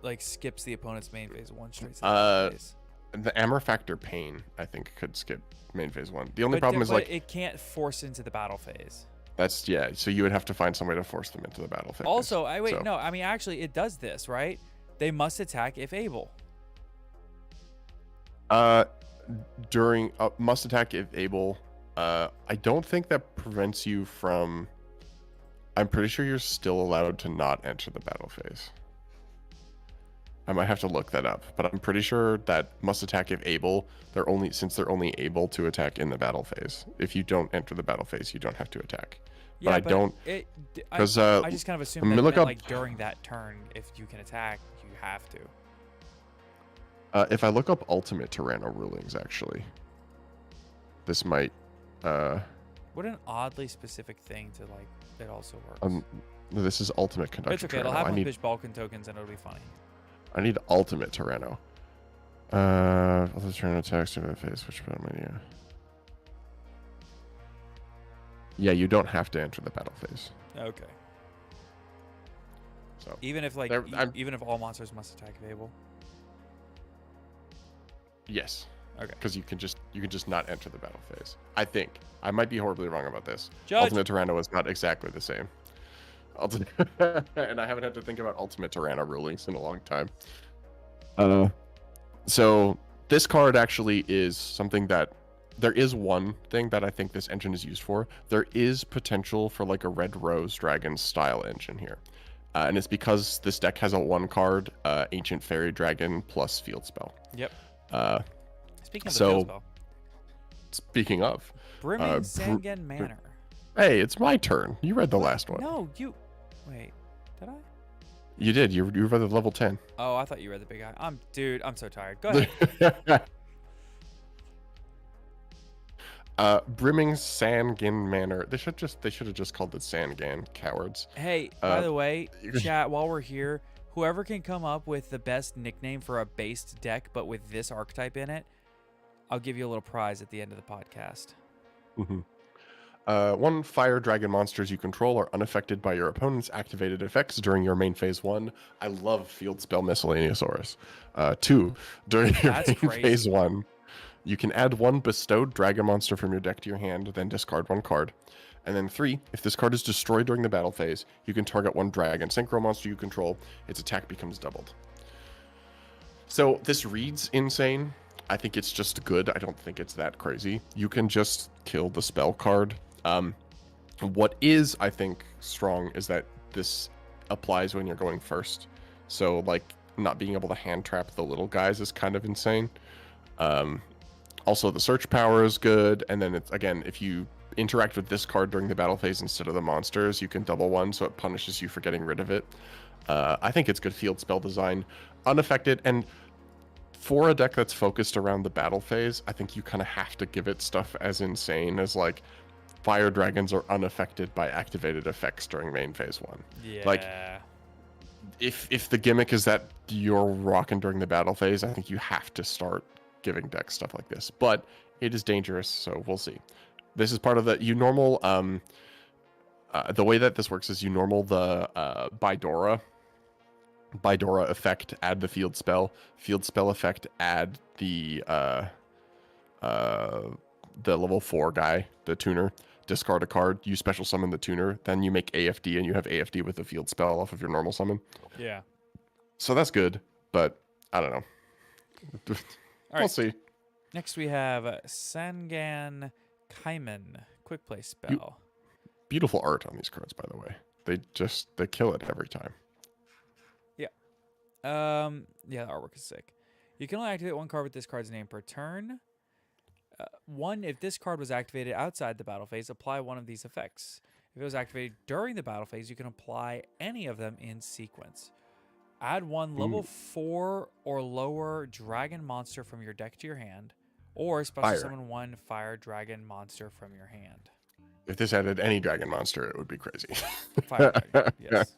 like skips the opponent's main phase 1 straight to the phase. The Amor Factor Pain, I think, could skip main phase 1. The only problem is like it can't force into the battle phase. That's so you would have to find some way to force them into the battle phase. Also, actually it does this, right? They must attack if able. During must attack if able. I don't think that prevents you from. I'm pretty sure you're still allowed to not enter the battle phase. I might have to look that up, but I'm pretty sure that must attack if able. They're only able to attack in the battle phase. If you don't enter the battle phase, you don't have to attack. Yeah, but I don't. Because I just kind of assume that like during that turn, if you can attack, you have to. If I look up Ultimate Tyranno rulings, actually, this might. What an oddly specific thing to like. It also works. This is Ultimate Conduction. It's okay. They'll have Fish Balkan tokens, and it'll be funny. I need Ultimate Tyranno. Let's turn attacks to the face. Which battle media? Yeah, you don't have to enter the battle phase. Okay. So Even if like even if all monsters must attack if able. yes. Okay. Because you can just not enter the battle phase. I think I might be horribly wrong about this. Judge. Ultimate Tyranno is not exactly the same. And I haven't had to think about Ultimate Tyranno rulings in a long time. So this card actually is something that there is one thing that I think this engine is used for. There is potential for like a Red Rose Dragon style engine here. And it's because this deck has a 1 card, Ancient Fairy Dragon plus Field Spell. Yep. Speaking of the so field spell. Speaking of, Brimming Sangen Manor. Hey, it's my turn. You read the last one. No, you. Wait, did I? You did. You read the level 10. Oh, I thought you read the big guy. Dude, I'm so tired. Go ahead. Brimming Sangen Manor. They should have just called it Sangan. Cowards. Hey, by the way, chat, while we're here, whoever can come up with the best nickname for a based deck, but with this archetype in it, I'll give you a little prize at the end of the podcast. 1 fire dragon monsters you control are unaffected by your opponent's activated effects during your main phase 1. I love Field Spell Miscellaneousaurus. 2, during your main phase 1, you can add 1 bestowed dragon monster from your deck to your hand, then discard 1 card. And then 3, if this card is destroyed during the battle phase, you can target 1 dragon synchro monster you control. Its attack becomes doubled. So this reads insane. I think it's just good. I don't think it's that crazy. You can just kill the spell card. What is, I think, strong is that this applies when you're going first. So, like, not being able to hand trap the little guys is kind of insane. Also, the search power is good. And then, it's again, if you interact with this card during the battle phase instead of the monsters, you can double 1, so it punishes you for getting rid of it. I think it's good field spell design. Unaffected, and for a deck that's focused around the battle phase, I think you kind of have to give it stuff as insane as, like, fire dragons are unaffected by activated effects during main phase 1. Yeah. Like, if the gimmick is that you're rocking during the battle phase, I think you have to start giving decks stuff like this. But it is dangerous, so we'll see. This is part of the the way that this works is you normal the Bidora effect, add the field spell effect, add the level 4 guy, the tuner, discard a card, you special summon the tuner, then you make AFD and you have AFD with the field spell off of your normal summon. Yeah. So that's good, but I don't know. We'll see. Next we have Sangan Kaiman, quick play spell. Beautiful art on these cards, by the way. They kill it every time. Yeah. The artwork is sick. You can only activate 1 card with this card's name per turn. 1, if this card was activated outside the battle phase, apply 1 of these effects. If it was activated during the battle phase, you can apply any of them in sequence. Add 1 level 4 or lower dragon monster from your deck to your hand, or special summon 1 fire dragon monster from your hand. If this added any dragon monster, it would be crazy. Fire dragon, yes.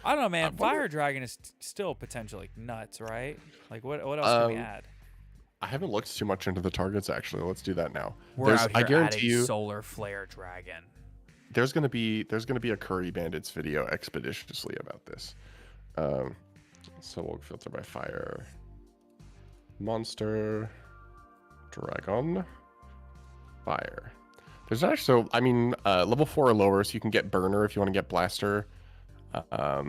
I don't know, man. Fire dragon is still potentially nuts, right? Like, what else can we add? I haven't looked too much into the targets, actually. Let's do that now. I guarantee you, solar flare dragon. There's gonna be a Curry Bandits video expeditiously about this. So we'll filter by fire, monster, dragon, fire. There's actually, level 4 or lower, so you can get burner if you want to get blaster. I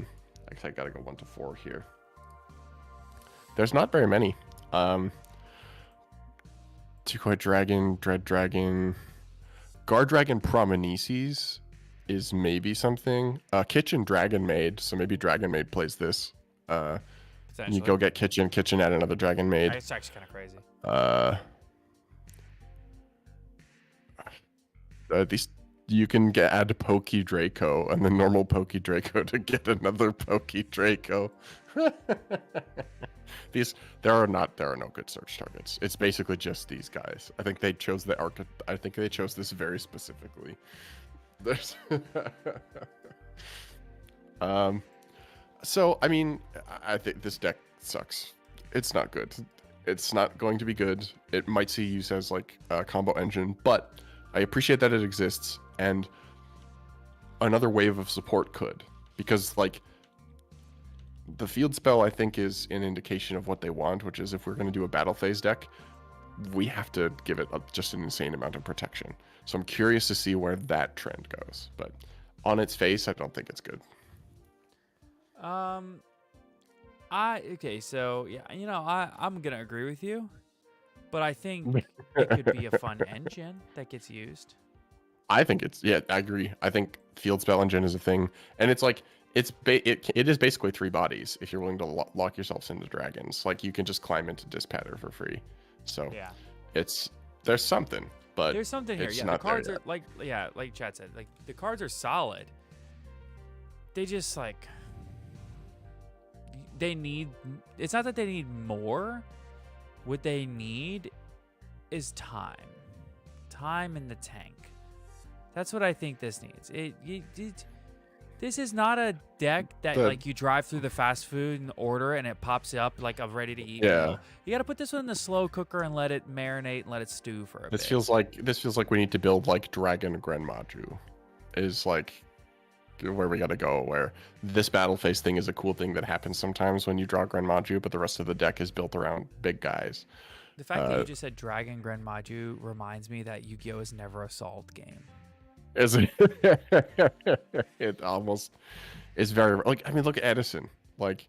guess I gotta go 1 to 4 here. There's not very many. Decoy Dragon, Dread Dragon, Guard Dragon Promeneses is maybe something. Kitchen Dragon Maid, so maybe Dragon Maid plays this. You go get Kitchen, add another Dragon Maid. It's actually kind of crazy. These you can add Pokey Draco and the normal Pokey Draco to get another Pokey Draco. There are no good search targets. It's basically just these guys. I think they chose this very specifically. There's so I think this deck sucks. It's not good. It's not going to be good. It might see use as like a combo engine, but I appreciate that it exists, and another wave of support could, because like the field spell I think is an indication of what they want, which is if we're going to do a battle phase deck, we have to give it just an insane amount of protection. So I'm curious to see where that trend goes, but on its face, I don't think it's good. Okay, so yeah, I'm gonna agree with you, but I think it could be a fun engine that gets used. I think I agree. I think field spell engine is a thing, and it's like it is basically 3 bodies if you're willing to lock yourselves into dragons. Like you can just climb into Dispatter for free. So Yeah, there's something, but there's something here. it's Yeah, not the cards there are like Chad said, like the cards are solid. They just like they need. It's not that they need more. What they need is time in the tank. That's what I think this needs. This is not a deck that like you drive through the fast food and order and it pops up like a ready to eat meal. You got to put this one in the slow cooker and let it marinate and let it stew for a bit. This feels like we need to build like Dragon Grenmaju is like where we got to go, where this battle phase thing is a cool thing that happens sometimes when you draw Grenmaju, but the rest of the deck is built around big guys. The fact that you just said Dragon Grenmaju reminds me that Yu-Gi-Oh is never a solved game. Is it? It almost is very like. I mean, look at Edison. Like,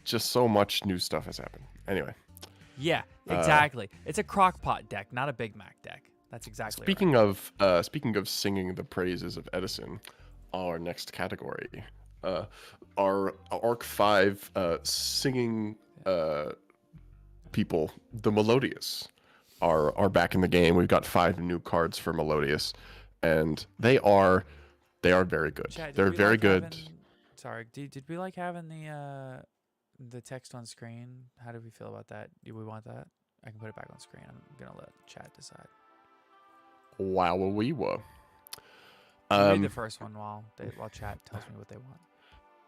just so much new stuff has happened. Anyway. Yeah, exactly. It's a crockpot deck, not a Big Mac deck. That's exactly. Speaking of singing the praises of Edison, our next category, our Arc 5 singing people, the Melodious, are back in the game. We've got 5 new cards for Melodious, and they are very good. Chat, they're very good. Sorry, did we like having the text on screen? How do we feel about that? Do we want that? I can put it back on screen. I'm gonna let chat decide. Wow, we were. Read the first one while chat tells me what they want.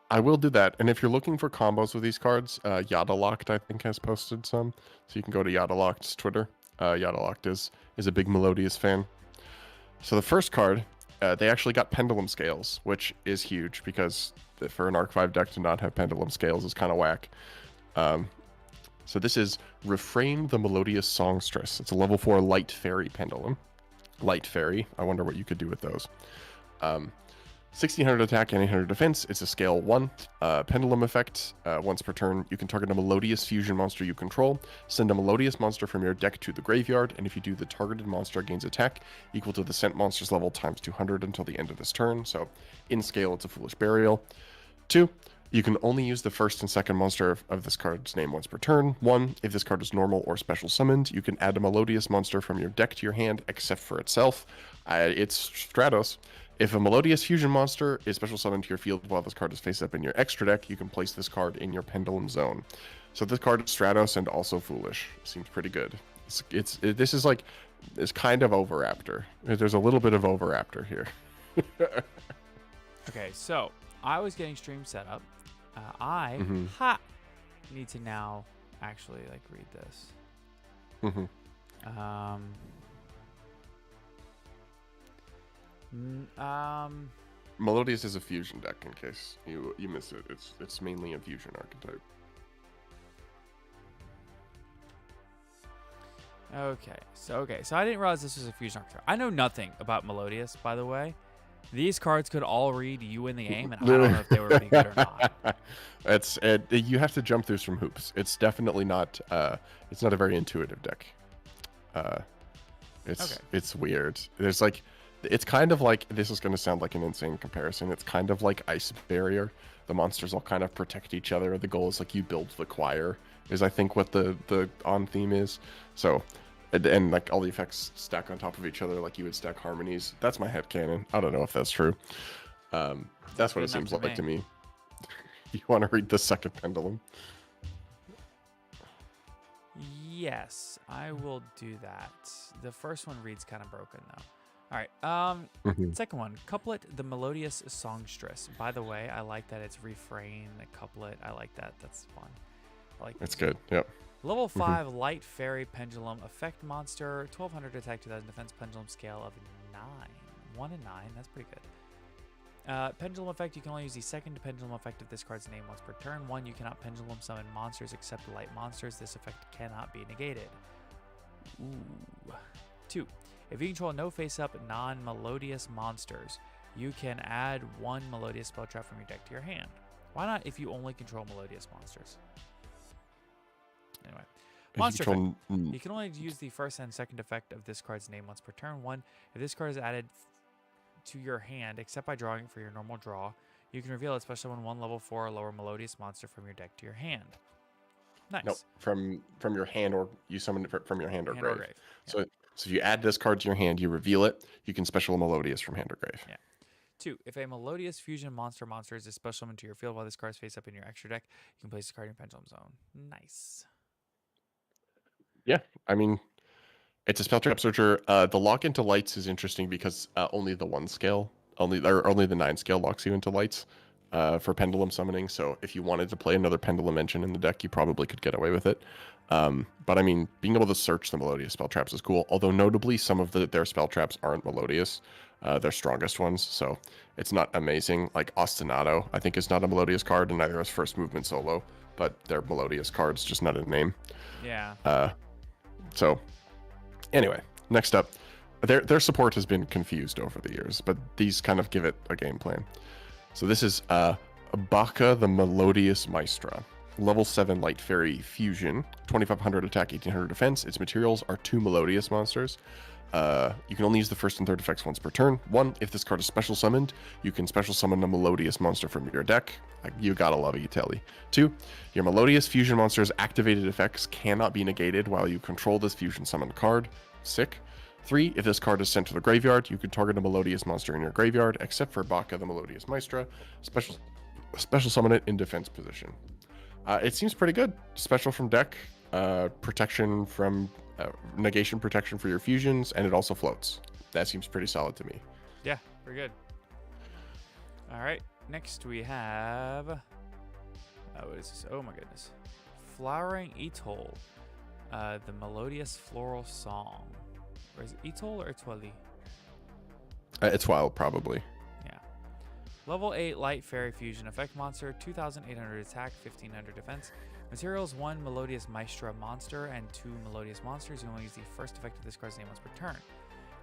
I will do that. And if you're looking for combos with these cards, Yada Locked I think has posted some, so you can go to Yada Locked's Twitter. Yada Locked is a big Melodious fan. So the first card, they actually got Pendulum Scales, which is huge because for an Arc 5 deck to not have Pendulum Scales is kind of whack. So this is Refrain the Melodious Songstress. It's a level 4 Light Fairy Pendulum. Light Fairy. I wonder what you could do with those. 1600 attack and 800 defense. It's a scale 1 pendulum effect. Once per turn, you can target a Melodious fusion monster you control. Send a Melodious monster from your deck to the graveyard, and if you do, the targeted monster gains attack equal to the sent monster's level times 200 until the end of this turn. So in scale, it's a Foolish Burial. 2, you can only use the first and second monster of this card's name once per turn. 1, if this card is normal or special summoned, you can add a Melodious monster from your deck to your hand, except for itself. It's Stratos. If a Melodious fusion monster is special summoned to your field while this card is face up in your extra deck, you can place this card in your Pendulum Zone. So this card is Stratos and also Foolish. Seems pretty good. This is like, it's kind of Overraptor. There's a little bit of Overraptor here. Okay, so I was getting stream set up. I need to now actually like read this. Melodious is a fusion deck in case you miss it. It's mainly a fusion archetype. Okay, so I didn't realize this was a fusion archetype. I know nothing about Melodious, by the way. These cards could all read you in the game, and I don't know if they were any good or not. You have to jump through some hoops. It's definitely not. It's not a very intuitive deck. It's weird. There's like, it's kind of like, this is going to sound like an insane comparison. It's kind of like Ice Barrier. The monsters all kind of protect each other. The goal is like you build the choir. Is I think what the on theme is. So. And like all the effects stack on top of each other like you would stack harmonies. That's my headcanon. I don't know if that's true. That's what it seems like to me. You want to read the second pendulum? Yes, I will do that. The first one reads kind of broken though. All right. Second one, Couplet, the Melodious Songstress. By the way, I like that it's refrain, the couplet. I like that. That's fun. I like It's good. Yep. Level 5 Light Fairy Pendulum Effect Monster, 1200 attack, 2000 defense, pendulum scale of 9. 1 and 9, that's pretty good. Pendulum effect, you can only use the second pendulum effect of this card's name once per turn. 1, you cannot pendulum summon monsters except light monsters. This effect cannot be negated. Ooh. 2, if you control no face-up non-melodious monsters, you can add 1 melodious spell trap from your deck to your hand. Why not if you only control melodious monsters? Anyway, monster effect. You can only use the first and second effect of this card's name once per turn. 1, if this card is added to your hand, except by drawing it for your normal draw, you can reveal it, special summon 1 level 4 or lower melodious monster from your deck to your hand. Nice. Nope, from your hand, or you summon it from your hand or grave. Yeah. So if you add this card to your hand, you reveal it, you can special a Melodious from hand or grave. Yeah. 2, if a Melodious fusion monster is a special summon to your field while this card is face up in your extra deck, you can place this card in your pendulum zone. Nice. Yeah, I mean, it's a spell trap searcher. The lock into lights is interesting because only the 1 scale, only the 9 scale locks you into lights for pendulum summoning. So if you wanted to play another pendulum engine in the deck, you probably could get away with it. But I mean, being able to search the Melodious spell traps is cool. Although notably, some of their spell traps aren't Melodious, their strongest ones. So it's not amazing. Like Ostinato, I think is not a Melodious card, and neither is First Movement Solo. But they're Melodious cards, just not a name. Yeah. So anyway, next up, their support has been confused over the years, but these kind of give it a game plan. So this is Baka the Melodious Maestra. Level 7 Light Fairy Fusion, 2500 attack, 1800 defense. Its materials are 2 Melodious monsters. You can only use the first and third effects once per turn. 1, if this card is special summoned, you can special summon a Melodious monster from your deck. You gotta love it, Telly. 2, your Melodious fusion monster's activated effects cannot be negated while you control this fusion summoned card. Sick. 3, if this card is sent to the graveyard, you can target a Melodious monster in your graveyard, except for Baka the Melodious Maestra. Special summon it in defense position. It seems pretty good. Special from deck, protection from negation protection for your fusions, and it also floats. That seems pretty solid to me. Yeah, pretty good. All right, next we have what is this? Oh my goodness, Flowering Etoile, the Melodious Floral Song. Or is it Etoile or Etoile? Etoile, probably. Yeah. Level 8 Light Fairy Fusion effect monster, 2800 attack, 1500 defense. Materials: 1 Melodious Maestra monster and 2 Melodious monsters. You only use the first effect of this card's name once per turn.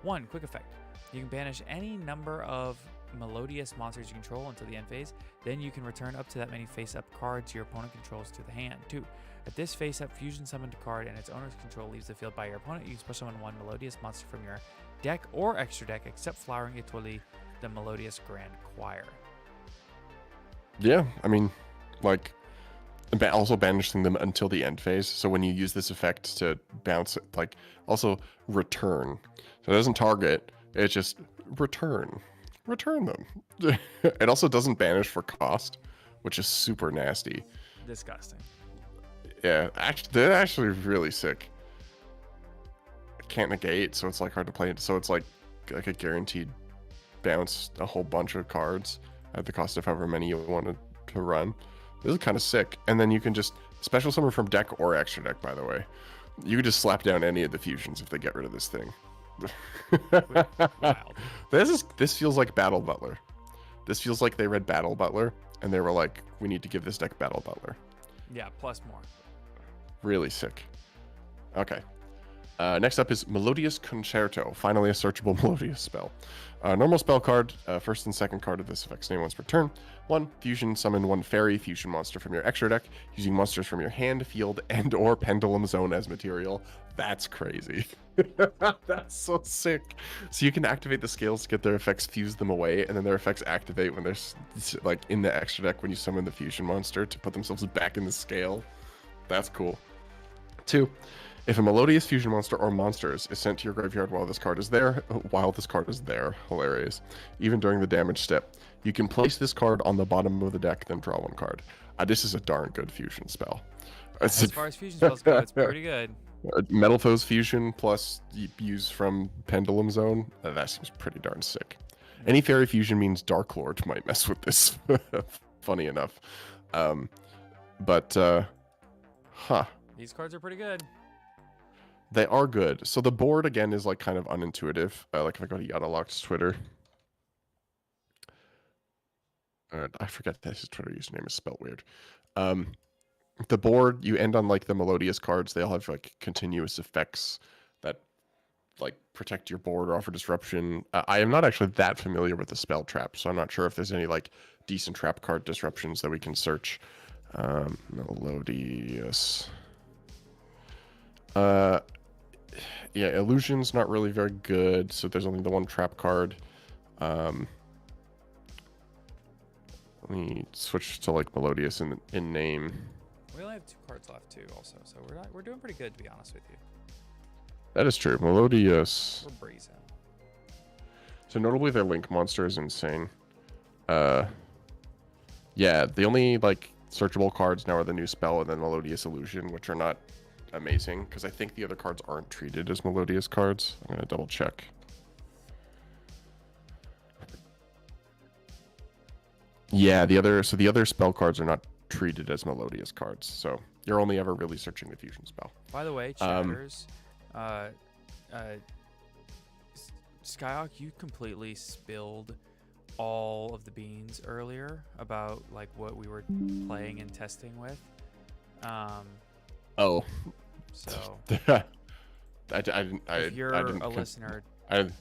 1 quick effect. You can banish any number of Melodious monsters you control until the end phase. Then you can return up to that many face-up cards your opponent controls to the hand. 2. At this face-up fusion summoned card and its owner's control leaves the field by your opponent, you can special summon 1 Melodious monster from your deck or extra deck, except Flowering Etoile, the Melodious Grand Choir. Yeah, I mean, like, also banishing them until the end phase. So when you use this effect to bounce, like, also return. So it doesn't target, it's just return them. It also doesn't banish for cost, which is super nasty. Disgusting. Yeah, actually, they're actually really sick. Can't negate, so it's like hard to play. So it's like a guaranteed bounce a whole bunch of cards at the cost of however many you wanted to run. This is kind of sick. And then you can just special summon from deck or extra deck, by the way. You can just slap down any of the fusions if they get rid of this thing. Wild. This feels like Battle Butler. This feels like they read Battle Butler and they were like, we need to give this deck Battle Butler. Yeah, plus more. Really sick. Okay. Next up is Melodious Concerto. Finally, a searchable Melodious spell. Normal spell card. First and second card of this effect's name once per turn. 1. Fusion. Summon 1 fairy fusion monster from your extra deck using monsters from your hand, field, and or pendulum zone as material. That's crazy. That's so sick. So you can activate the scales to get their effects, fuse them away, and then their effects activate when they're like in the extra deck when you summon the fusion monster to put themselves back in the scale. That's cool. 2. If a Melodious fusion monster or monsters is sent to your graveyard while this card is there, hilarious, even during the damage step, you can place this card on the bottom of the deck, then draw 1 card. This is a darn good fusion spell. As far as fusion spells go, it's pretty good. Metal Foes fusion plus use from Pendulum Zone, that seems pretty darn sick. Any fairy fusion means Dark Lord might mess with this. Funny enough. These cards are pretty good. They are good. So the board again is like kind of unintuitive. Like if I go to Yadalock's Twitter, I forget that his Twitter username is spelled weird. The board, you end on like the Melodious cards. They all have like continuous effects that like protect your board or offer disruption. I am not actually that familiar with the spell trap, so I'm not sure if there's any like decent trap card disruptions that we can search. Melodious. Yeah, Illusion's not really very good, so there's only the one trap card. Let me switch to like Melodious in name. We only have 2 cards left too, also, so we're doing pretty good, to be honest with you. That is true. Melodious. We're breezing. So notably, their Link monster is insane. Yeah, the only like searchable cards now are the new spell and then Melodious Illusion, which are not amazing because I think the other cards aren't treated as Melodious cards. I'm gonna double check. Yeah, the other spell cards are not treated as Melodious cards, so you're only ever really searching the fusion spell. By the way, chatters, Skyhawk, you completely spilled all of the beans earlier about like what we were playing and testing with. Oh. So if you're a listener,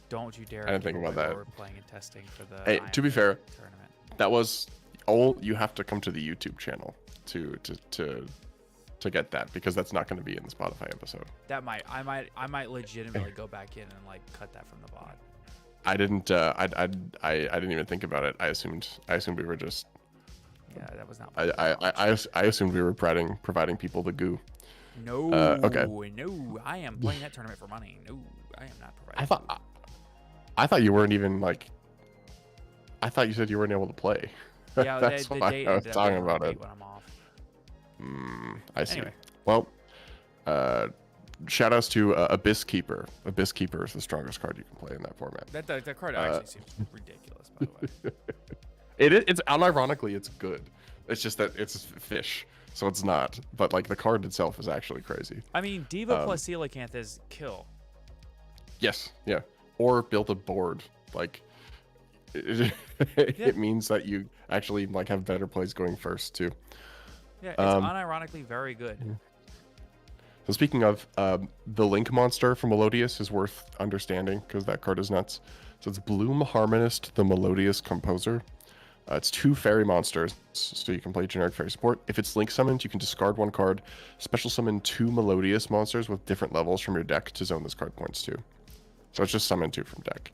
don't you dare. I didn't think about that. We're playing and testing for the. Hey, to be fair, tournament. That was all. You have to come to the YouTube channel to get that because that's not going to be in the Spotify episode. That I might legitimately go back in and like cut that from the VOD. I didn't. I didn't even think about it. I assumed we were just. Yeah, that was not. I assumed we were providing people the goo. No. Okay. No, I am playing that tournament for money. No, I am not providing. I thought you weren't even like. I thought you said you weren't able to play. Yeah, that's the why date I was talking about it. When I'm off. I see. Anyway. Well, shout outs to Abyss Keeper. Abyss Keeper is the strongest card you can play in that format. That card actually seems ridiculous, by the way. It's unironically it's good. It's just that it's fish, so it's not. But like the card itself is actually crazy. I mean, Diva plus Coelacanth is kill. Yes, yeah. Or build a board. Like it means that you actually like have better plays going first too. Yeah, it's unironically very good. So speaking of, the Link monster from Melodious is worth understanding because that card is nuts. So it's Bloom Harmonist, the Melodious Composer. It's 2 fairy monsters, so you can play generic fairy support. If it's Link summoned, you can discard 1 card, special summon 2 Melodious monsters with different levels from your deck to zone this card points to. So it's just summon 2 from deck.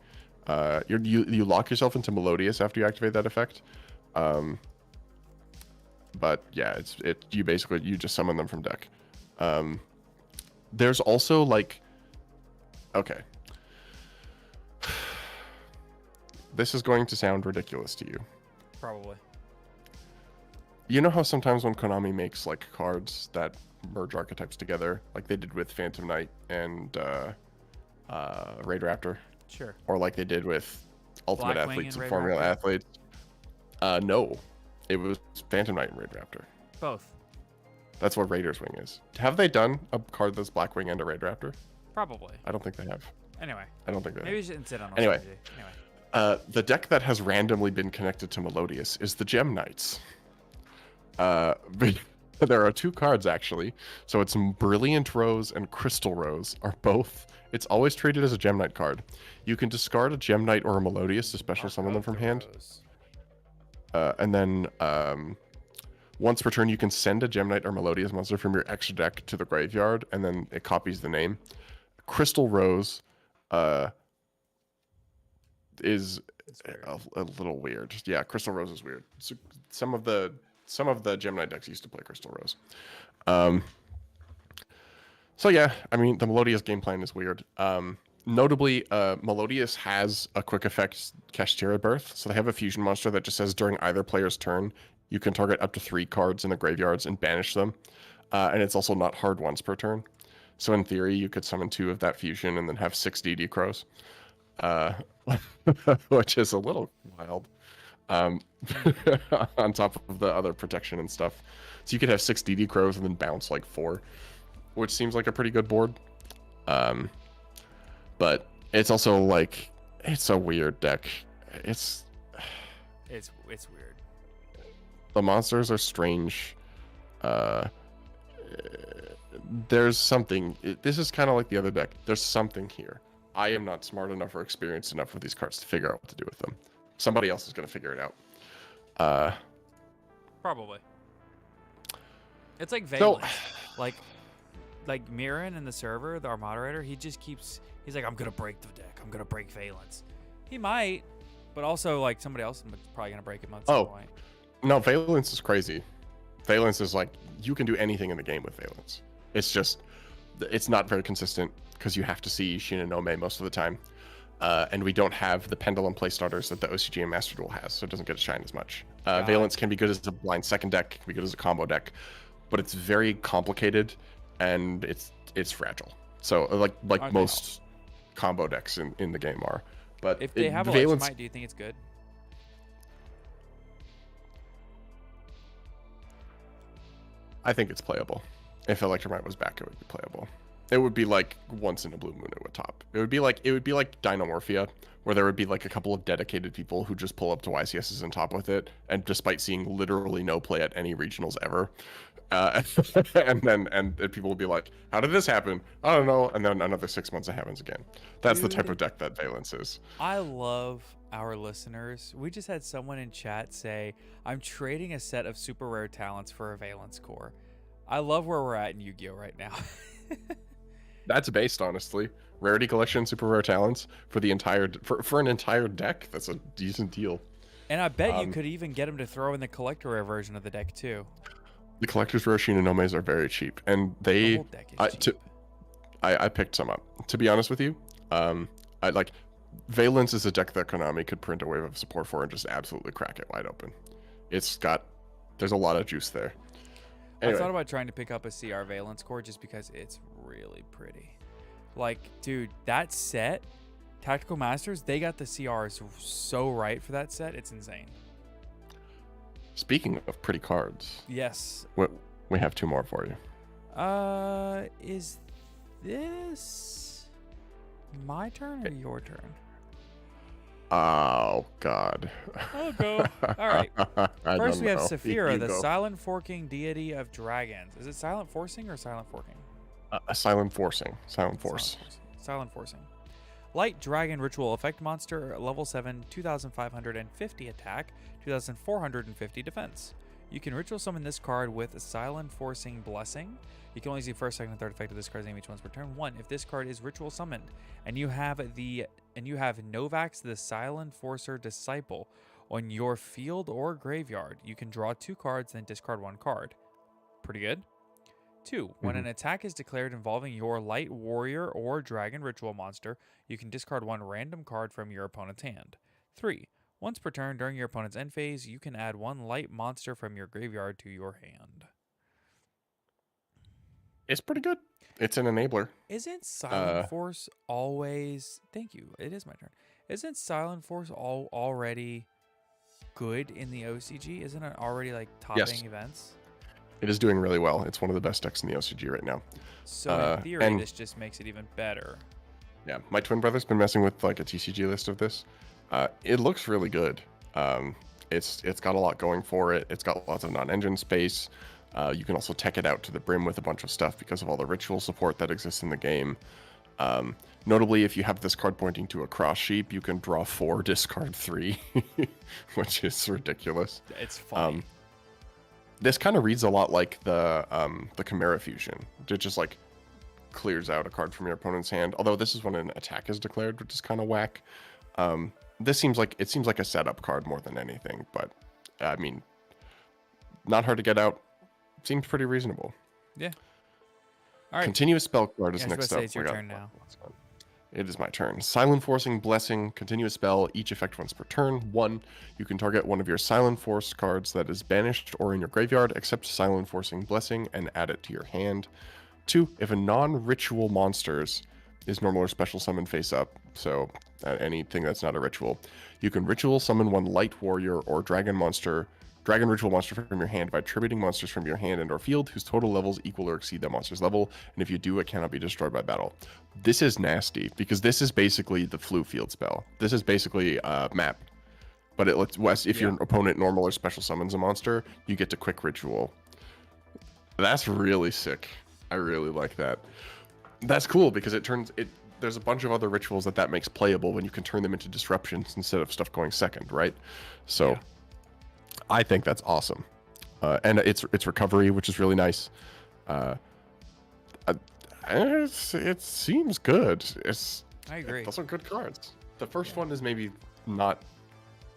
You lock yourself into Melodious after you activate that effect. But yeah, you just summon them from deck. There's also like, okay. This is going to sound ridiculous to you. Probably. You know how sometimes when Konami makes like cards that merge archetypes together, like they did with Phantom Knight and Raid Raptor? Sure. Or like they did with Ultimate Blackwing Athletes and Raid Formula Raptor? Athletes. No. It was Phantom Knight and Raid Raptor. Both. That's what Raider's Wing is. Have they done a card that's Blackwing and a Raid Raptor? Probably. I don't think they have. Anyway. I don't think they Maybe have. we should sit on Anyway. Anyway. The deck that has randomly been connected to Melodious is the Gem Knights. There are 2 cards actually. So it's Brilliant Rose and Crystal Rose are both. It's always treated as a Gem Knight card. You can discard a Gem Knight or a Melodious to special summon them from hand. And then once per turn, you can send a Gem Knight or Melodious monster from your extra deck to the graveyard, and then it copies the name. Crystal Rose is a little weird. Yeah, Crystal Rose is weird. So some of the Gem Knight decks used to play Crystal Rose. So yeah, I mean the Melodious game plan is weird. Notably, Melodious has a quick effect Kashtira Birth, so they have a fusion monster that just says during either player's turn, you can target up to 3 cards in the graveyards and banish them. And it's also not hard once per turn. So in theory, you could summon 2 of that fusion and then have 6 DD Crows. Which is a little wild. On top of the other protection and stuff. So you could have 6 DD Crows and then bounce like 4. which seems like a pretty good board. But it's also like it's a weird deck. It's weird. The monsters are strange. There's something. This is kind of like the other deck. There's something here. I am not smart enough or experienced enough with these cards to figure out what to do with them. Somebody else is going to figure it out. Probably. It's like Valence. Like Mirren in the server, our moderator, he's like, I'm going to break the deck. I'm going to break Valence. He might, but also like somebody else is probably going to break him at some point. No, Valence is crazy. Valence is like, you can do anything in the game with Valence. It's just, it's not very consistent because you have to see Shinonome most of the time. And we don't have the Pendulum play starters that the OCGM Master Duel has, so it doesn't get to shine as much. Valence can be good as a blind second deck, can be good as a combo deck, but it's very complicated and it's fragile. So like most combo decks in the game are. But if they have Electromite, do you think it's good? I think it's playable. If Electromite was back, it would be playable. It would be like once in a blue moon it would top. It would be like Dinomorphia, where there would be like a couple of dedicated people who just pull up to YCSs and top with it, and despite seeing literally no play at any regionals ever, and people will be like, "How did this happen? I don't know." And then another 6 months it happens again. That's the type of deck that Valence is. I love our listeners. We just had someone in chat say, "I'm trading a set of super rare talents for a Valence core." I love where we're at in Yu-Gi-Oh right now. That's based, honestly. Rarity collection, super rare talents for the entire for an entire deck. That's a decent deal. And I bet you could even get him to throw in the collector rare version of the deck too. The collector's rare Shinonomes are very cheap, and the whole deck is cheap. I picked some up. To be honest with you, I like Valence is a deck that Konami could print a wave of support for and just absolutely crack it wide open. There's a lot of juice there. Anyway. I thought about trying to pick up a CR Valence core just because it's really pretty. Like, dude, that set, Tactical Masters, they got the CRs so right for that set. It's insane. Speaking of pretty cards. Yes. We have two more for you. Is this my turn or your turn? Oh, God. I'll go. All right. First, we have Saphira, the go. silent forking deity of dragons. Is it silent forcing or silent forking? Silent forcing. Silent force. Silent forcing. Light dragon ritual effect monster, level 7, 2,550 attack, 2,450 defense. You can ritual summon this card with silent forcing blessing. You can only see first, second, and third effect of this card's name each once per turn. 1. If this card is ritual summoned, and you have Novax the Silent Forcer Disciple on your field or graveyard, you can draw 2 cards, then discard 1 card. Pretty good. 2. When an attack is declared involving your light warrior or dragon ritual monster, you can discard 1 random card from your opponent's hand. 3. Once per turn during your opponent's end phase, you can add 1 light monster from your graveyard to your hand. It's pretty good. It's an enabler. Isn't Silent Force always... Thank you. It is my turn. Isn't Silent Force already good in the OCG? Isn't it already like topping events? It is doing really well. It's one of the best decks in the OCG right now. So in theory, this just makes it even better. Yeah, my twin brother's been messing with like a TCG list of this. It looks really good. It's got a lot going for it. It's got lots of non-engine space. You can also tech it out to the brim with a bunch of stuff because of all the ritual support that exists in the game. Notably, if you have this card pointing to a cross sheep, you can draw 4, discard 3, which is ridiculous. It's funny. This kind of reads a lot like the Chimera Fusion. It just like clears out a card from your opponent's hand. Although this is when an attack is declared, which is kind of whack. This seems like a setup card more than anything, but I mean, not hard to get out. Seems pretty reasonable. Yeah. All right. Continuous spell card is next up. It's your turn now. It is my turn. Silent Forcing Blessing, continuous spell, each effect once per turn. 1, you can target one of your Silent Force cards that is banished or in your graveyard, except Silent Forcing Blessing, and add it to your hand. 2, if a non-ritual monsters is normal or special summon face up, so anything that's not a ritual, you can ritual summon 1 light warrior or dragon monster Dragon ritual monster from your hand by attributing monsters from your hand and or field whose total levels equal or exceed that monster's level, and if you do, it cannot be destroyed by battle. This is nasty because this is basically the flu field spell. This is basically map, but it lets Wes, if your opponent normal or special summons a monster, you get to quick ritual. That's really sick. I really like that. That's cool because it turns it. There's a bunch of other rituals that makes playable when you can turn them into disruptions instead of stuff going second, right? So I think that's awesome. And it's recovery, which is really nice. It seems good. I agree. Those are good cards. The first one is maybe not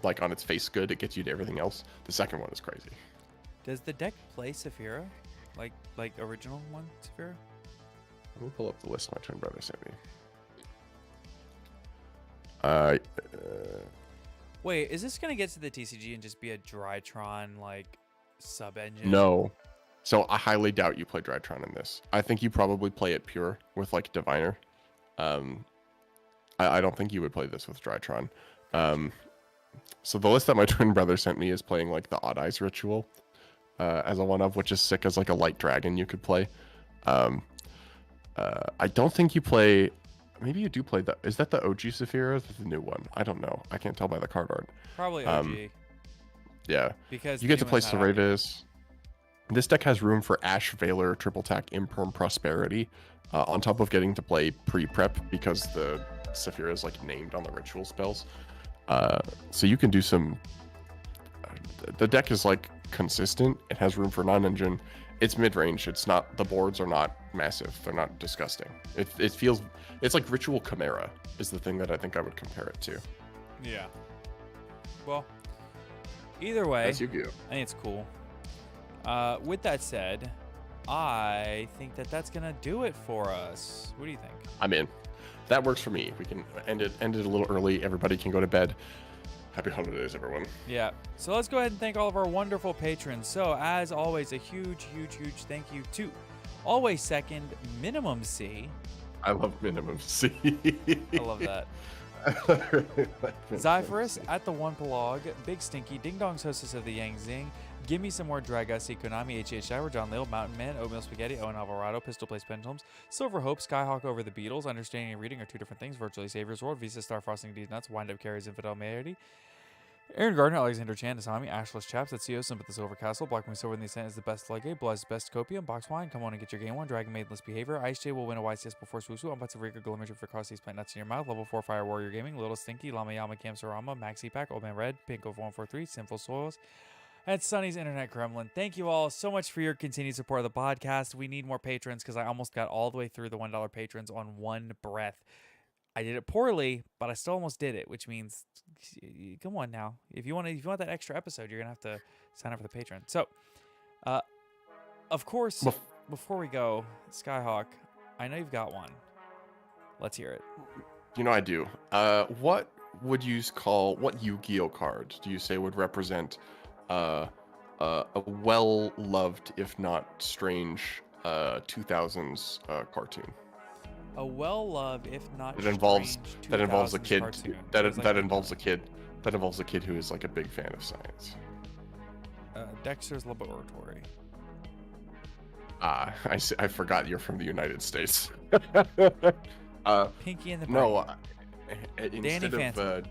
like on its face good. It gets you to everything else. The second one is crazy. Does the deck play Saphira? Like original one, Saphira? Let me pull up the list my twin brother sent me. Wait, is this gonna get to the TCG and just be a Drytron like sub engine? No. So I highly doubt you play Drytron in this. I think you probably play it pure with like Diviner. I don't think you would play this with Drytron. So the list that my twin brother sent me is playing like the Odd Eyes ritual as a one of, which is sick as like a light dragon you could play. I don't think you play. Maybe you do play that. Is that the OG Saphira? Or the new one? I don't know. I can't tell by the card art. Probably OG. Yeah. Because you get to play Serratus. This deck has room for Ash, Valor, Triple Tack, Imperm, Prosperity, on top of getting to play pre-prep because the Saphira is like named on the ritual spells. So you can do some. The deck is like consistent. It has room for non-engine. It's mid-range. It's not. The boards are not massive. They're not disgusting. It feels. It's like Ritual Chimera is the thing that I think I would compare it to. Yeah. Well, either way, That's Yu-Gi-Oh. I think it's cool. With that said, I think that's gonna do it for us. What do you think? I'm in. That works for me. We can end it a little early. Everybody can go to bed. Happy holidays, everyone. Yeah. So let's go ahead and thank all of our wonderful patrons. So as always, a huge thank you to Always Second, Minimum C. I love Minimum C. I love that. Zyphorus at the One Pelog, Big Stinky, Ding Dong's hostess of the Yang Zing, Give Me Some More Dragusty, Konami, HH Shower, John Lil, Mountain Man, Oatmeal Spaghetti, Owen Alvarado, Pistol Place Pendulums, Silver Hope, Skyhawk Over the Beatles, Understanding and Reading are two different things, Virtually Savior's World, Visa Star Frosting These Nuts, Wind Up Carries Infidel Mayority, Aaron Gardner, Alexander Chan, Asami, Ashless Chaps, that's Sim but the Silver Castle, Black Moon Silver in the Ascent is the best Legate, Bluzz best Copium, Box Wine, come on and get your game one, Dragon Maidenless Behavior, Ice J will win a YCS before Swoosu, Unbutts of Rika, Glimmer for Crossies, Plant Nuts in Your Mouth, Level 4 Fire Warrior Gaming, Little Stinky, Lama Yama, Kamsarama, Maxi Pack, Old Man Red, Pink of 143, Sinful Soils, and Sunny's Internet Kremlin. Thank you all so much for your continued support of the podcast. We need more patrons because I almost got all the way through the $1 patrons on one breath. I did it poorly, but I still almost did it, which means, come on now. If you want that extra episode, you're gonna have to sign up for the Patreon. So, of course, before we go, Skyhawk, I know you've got one. Let's hear it. You know I do. What would you call what Yu-Gi-Oh card do you say would represent a well-loved, if not strange, 2000s cartoon? A well-loved, if not that involves a kid cartoon. that involves a kid who is like a big fan of science. Dexter's Laboratory. I forgot you're from the United States. Pinky and the Brain. No, Danny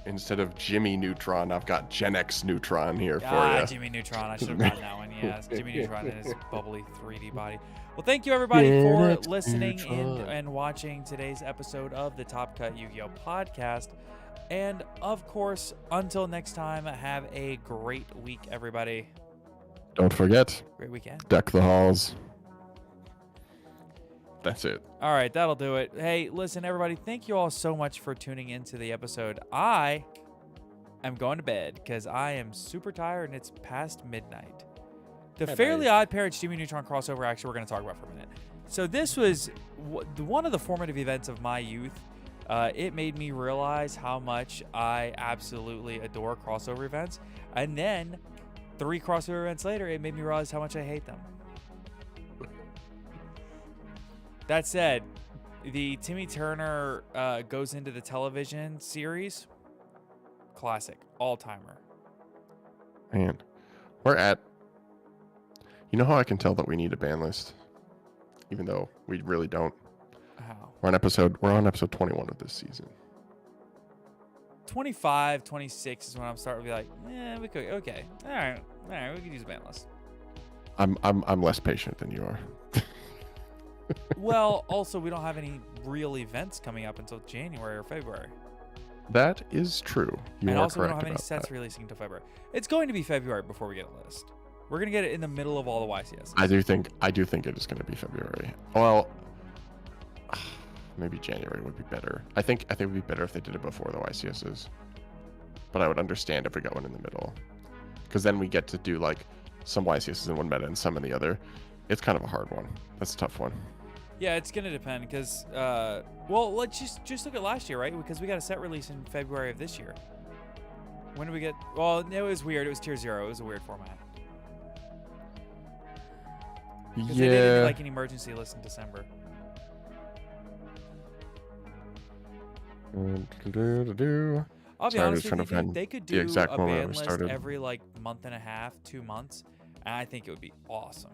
instead of Jimmy Neutron, I've got Gen X Neutron here for you. Jimmy Neutron. I should have gotten that one. Yes, Jimmy Neutron and his bubbly 3D body. Well, thank you everybody for listening and watching today's episode of the Top Cut Yu-Gi-Oh podcast. And of course, until next time, have a great week, everybody. Don't forget. Great weekend. Deck the halls. That's it. All right, that'll do it. Hey, listen, everybody, thank you all so much for tuning into the episode. I am going to bed because I am super tired and it's past midnight. The Fairly Odd Parents Jimmy Neutron crossover, actually, we're going to talk about for a minute. So this was one of the formative events of my youth. It made me realize how much I absolutely adore crossover events. And then 3 crossover events later, it made me realize how much I hate them. That said, the Timmy Turner Goes Into the Television series, classic, all-timer. Man, We're at. You know how I can tell that we need a ban list, even though we really don't. How? We're on episode 21 of this season. 25, 26 is when I'm starting to be like, we could, okay, all right, we could use a ban list. I'm less patient than you are. Well, also we don't have any real events coming up until January or February. That is true. You and are also we correct don't have any about sets that. releasing until February. It's going to be February before we get a list. We're gonna get it in the middle of all the YCS. I do think it is going to be February. Well, maybe January would be better. I think it would be better if they did it before the YCSs. But I would understand if we got one in the middle, because then we get to do like some YCSs in one meta and some in the other. It's kind of a hard one. That's a tough one. Yeah, it's gonna depend because well, let's just look at last year, right? Because we got a set release in February of this year. When did we get? Well, it was weird. It was tier 0. It was a weird format. Because they did like an emergency list in December. I'll be honest with you, they could do a ban list every like month and a half, 2 months, and I think it would be awesome.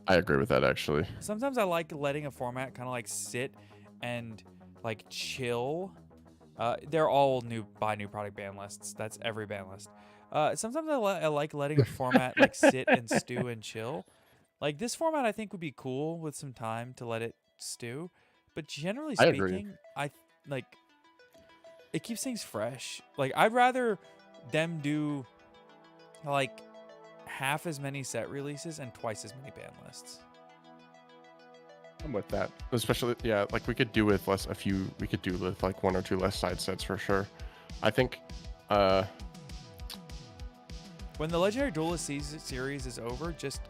I agree with that, actually. Sometimes I like letting a format kind of like sit and like chill. They're all new product ban lists. That's every ban list. Sometimes I like letting a format like sit and stew and chill. Like this format, I think would be cool with some time to let it stew. But generally speaking, I like it keeps things fresh. Like I'd rather them do like half as many set releases and twice as many ban lists. I'm with that. Especially, yeah, like we could do with we could do with like 1 or 2 less side sets for sure. I think when the Legendary Duelist series is over, just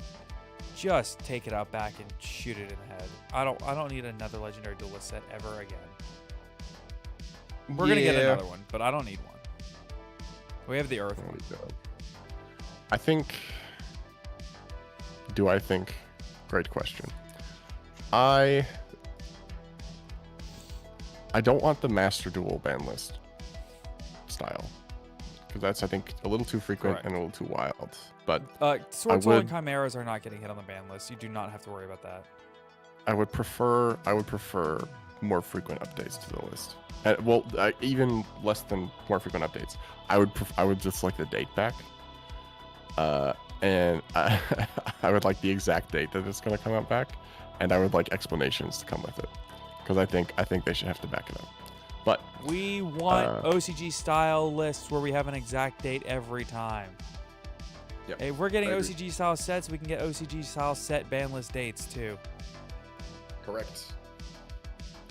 take it out back and shoot it in the head. I don't need another Legendary Duelist set ever again. We're gonna get another one, but I don't need one. We have the Earth one. I think. Do I think? Great question. I don't want the Master Duel ban list style, because that's, I think, a little too frequent and a little too wild. But Sword Soul and Chimeras are not getting hit on the ban list. You do not have to worry about that. I would prefer more frequent updates to the list. Even less than more frequent updates. I would just like the date back. And I would like the exact date that it's going to come out back, and I would like explanations to come with it, because I think they should have to back it up. But we want OCG style lists where we have an exact date every time. Yep, hey, we're getting OCG style sets. We can get OCG style set ban list dates too. Correct.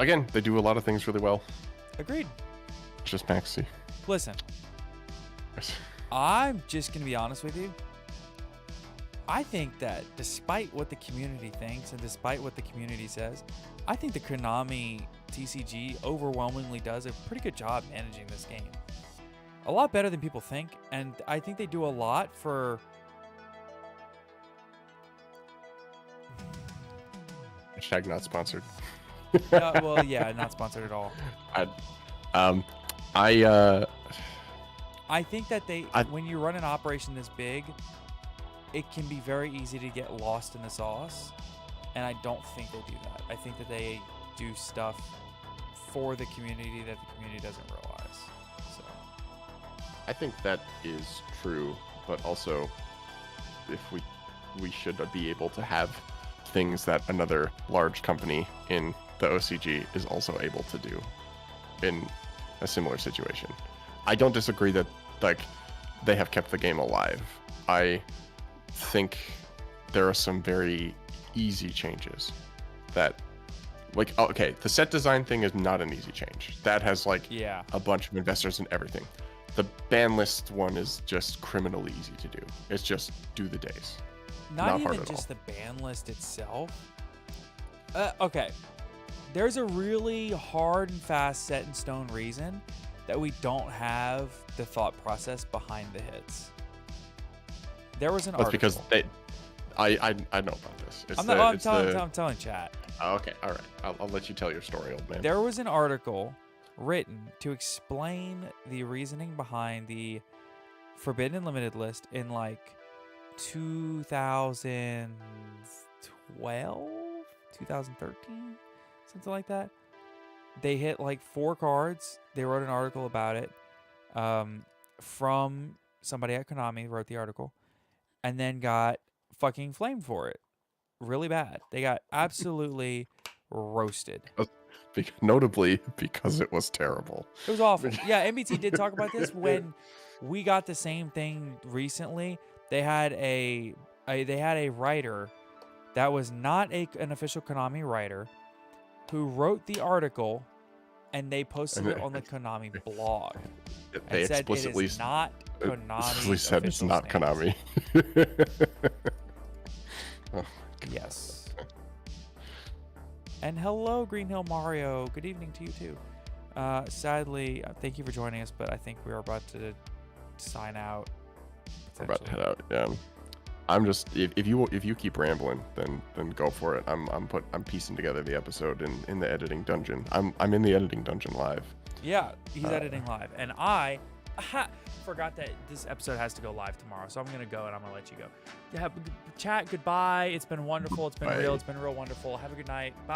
Again, they do a lot of things really well. Agreed. It's just Maxi. Listen, I'm just going to be honest with you. I think that despite what the community thinks and despite what the community says, I think the Konami TCG overwhelmingly does a pretty good job managing this game. A lot better than people think, and I think they do a lot for... Hashtag not sponsored. Well, yeah, not sponsored at all. I think that when you run an operation this big, it can be very easy to get lost in the sauce, and I don't think they do that. I think that they do stuff for the community that the community doesn't realize. So I think that is true, but also if we should be able to have things that another large company in the OCG is also able to do in a similar situation. I don't disagree that like they have kept the game alive. I think there are some very easy changes that, like, okay, the set design thing is not an easy change. That has like a bunch of investors and everything. The ban list one is just criminally easy to do. It's just do the days. Not even just the ban list itself. Okay, there's a really hard and fast set in stone reason that we don't have the thought process behind the hits. There was an article. That's because I know about this. I'm telling chat. Oh, okay, all right. I'll let you tell your story, old man. There was an article written to explain the reasoning behind the Forbidden Limited list in like 2012, 2013, something like that. They hit like 4 cards. They wrote an article about it from somebody at Konami, wrote the article, and then got fucking flamed for it. Really bad. They got absolutely roasted. Notably because it was terrible. It was awful. Yeah, MBT did talk about this when we got the same thing recently. They had a writer that was not an official Konami writer who wrote the article, and they posted it on the Konami blog. They said explicitly it is not Konami's said it's not official Konami. Oh, yes. And hello, Green Hill Mario. Good evening to you too. Sadly, thank you for joining us, but I think we are about to sign out. We're about to head out. Yeah. I'm just if you keep rambling, then go for it. I'm piecing together the episode in the editing dungeon. I'm in the editing dungeon live. Yeah, he's editing live, and I forgot that this episode has to go live tomorrow, so I'm gonna go and I'm gonna let you go. Yeah, chat. Goodbye. It's been wonderful. It's been real. It's been real wonderful. Have a good night. Bye.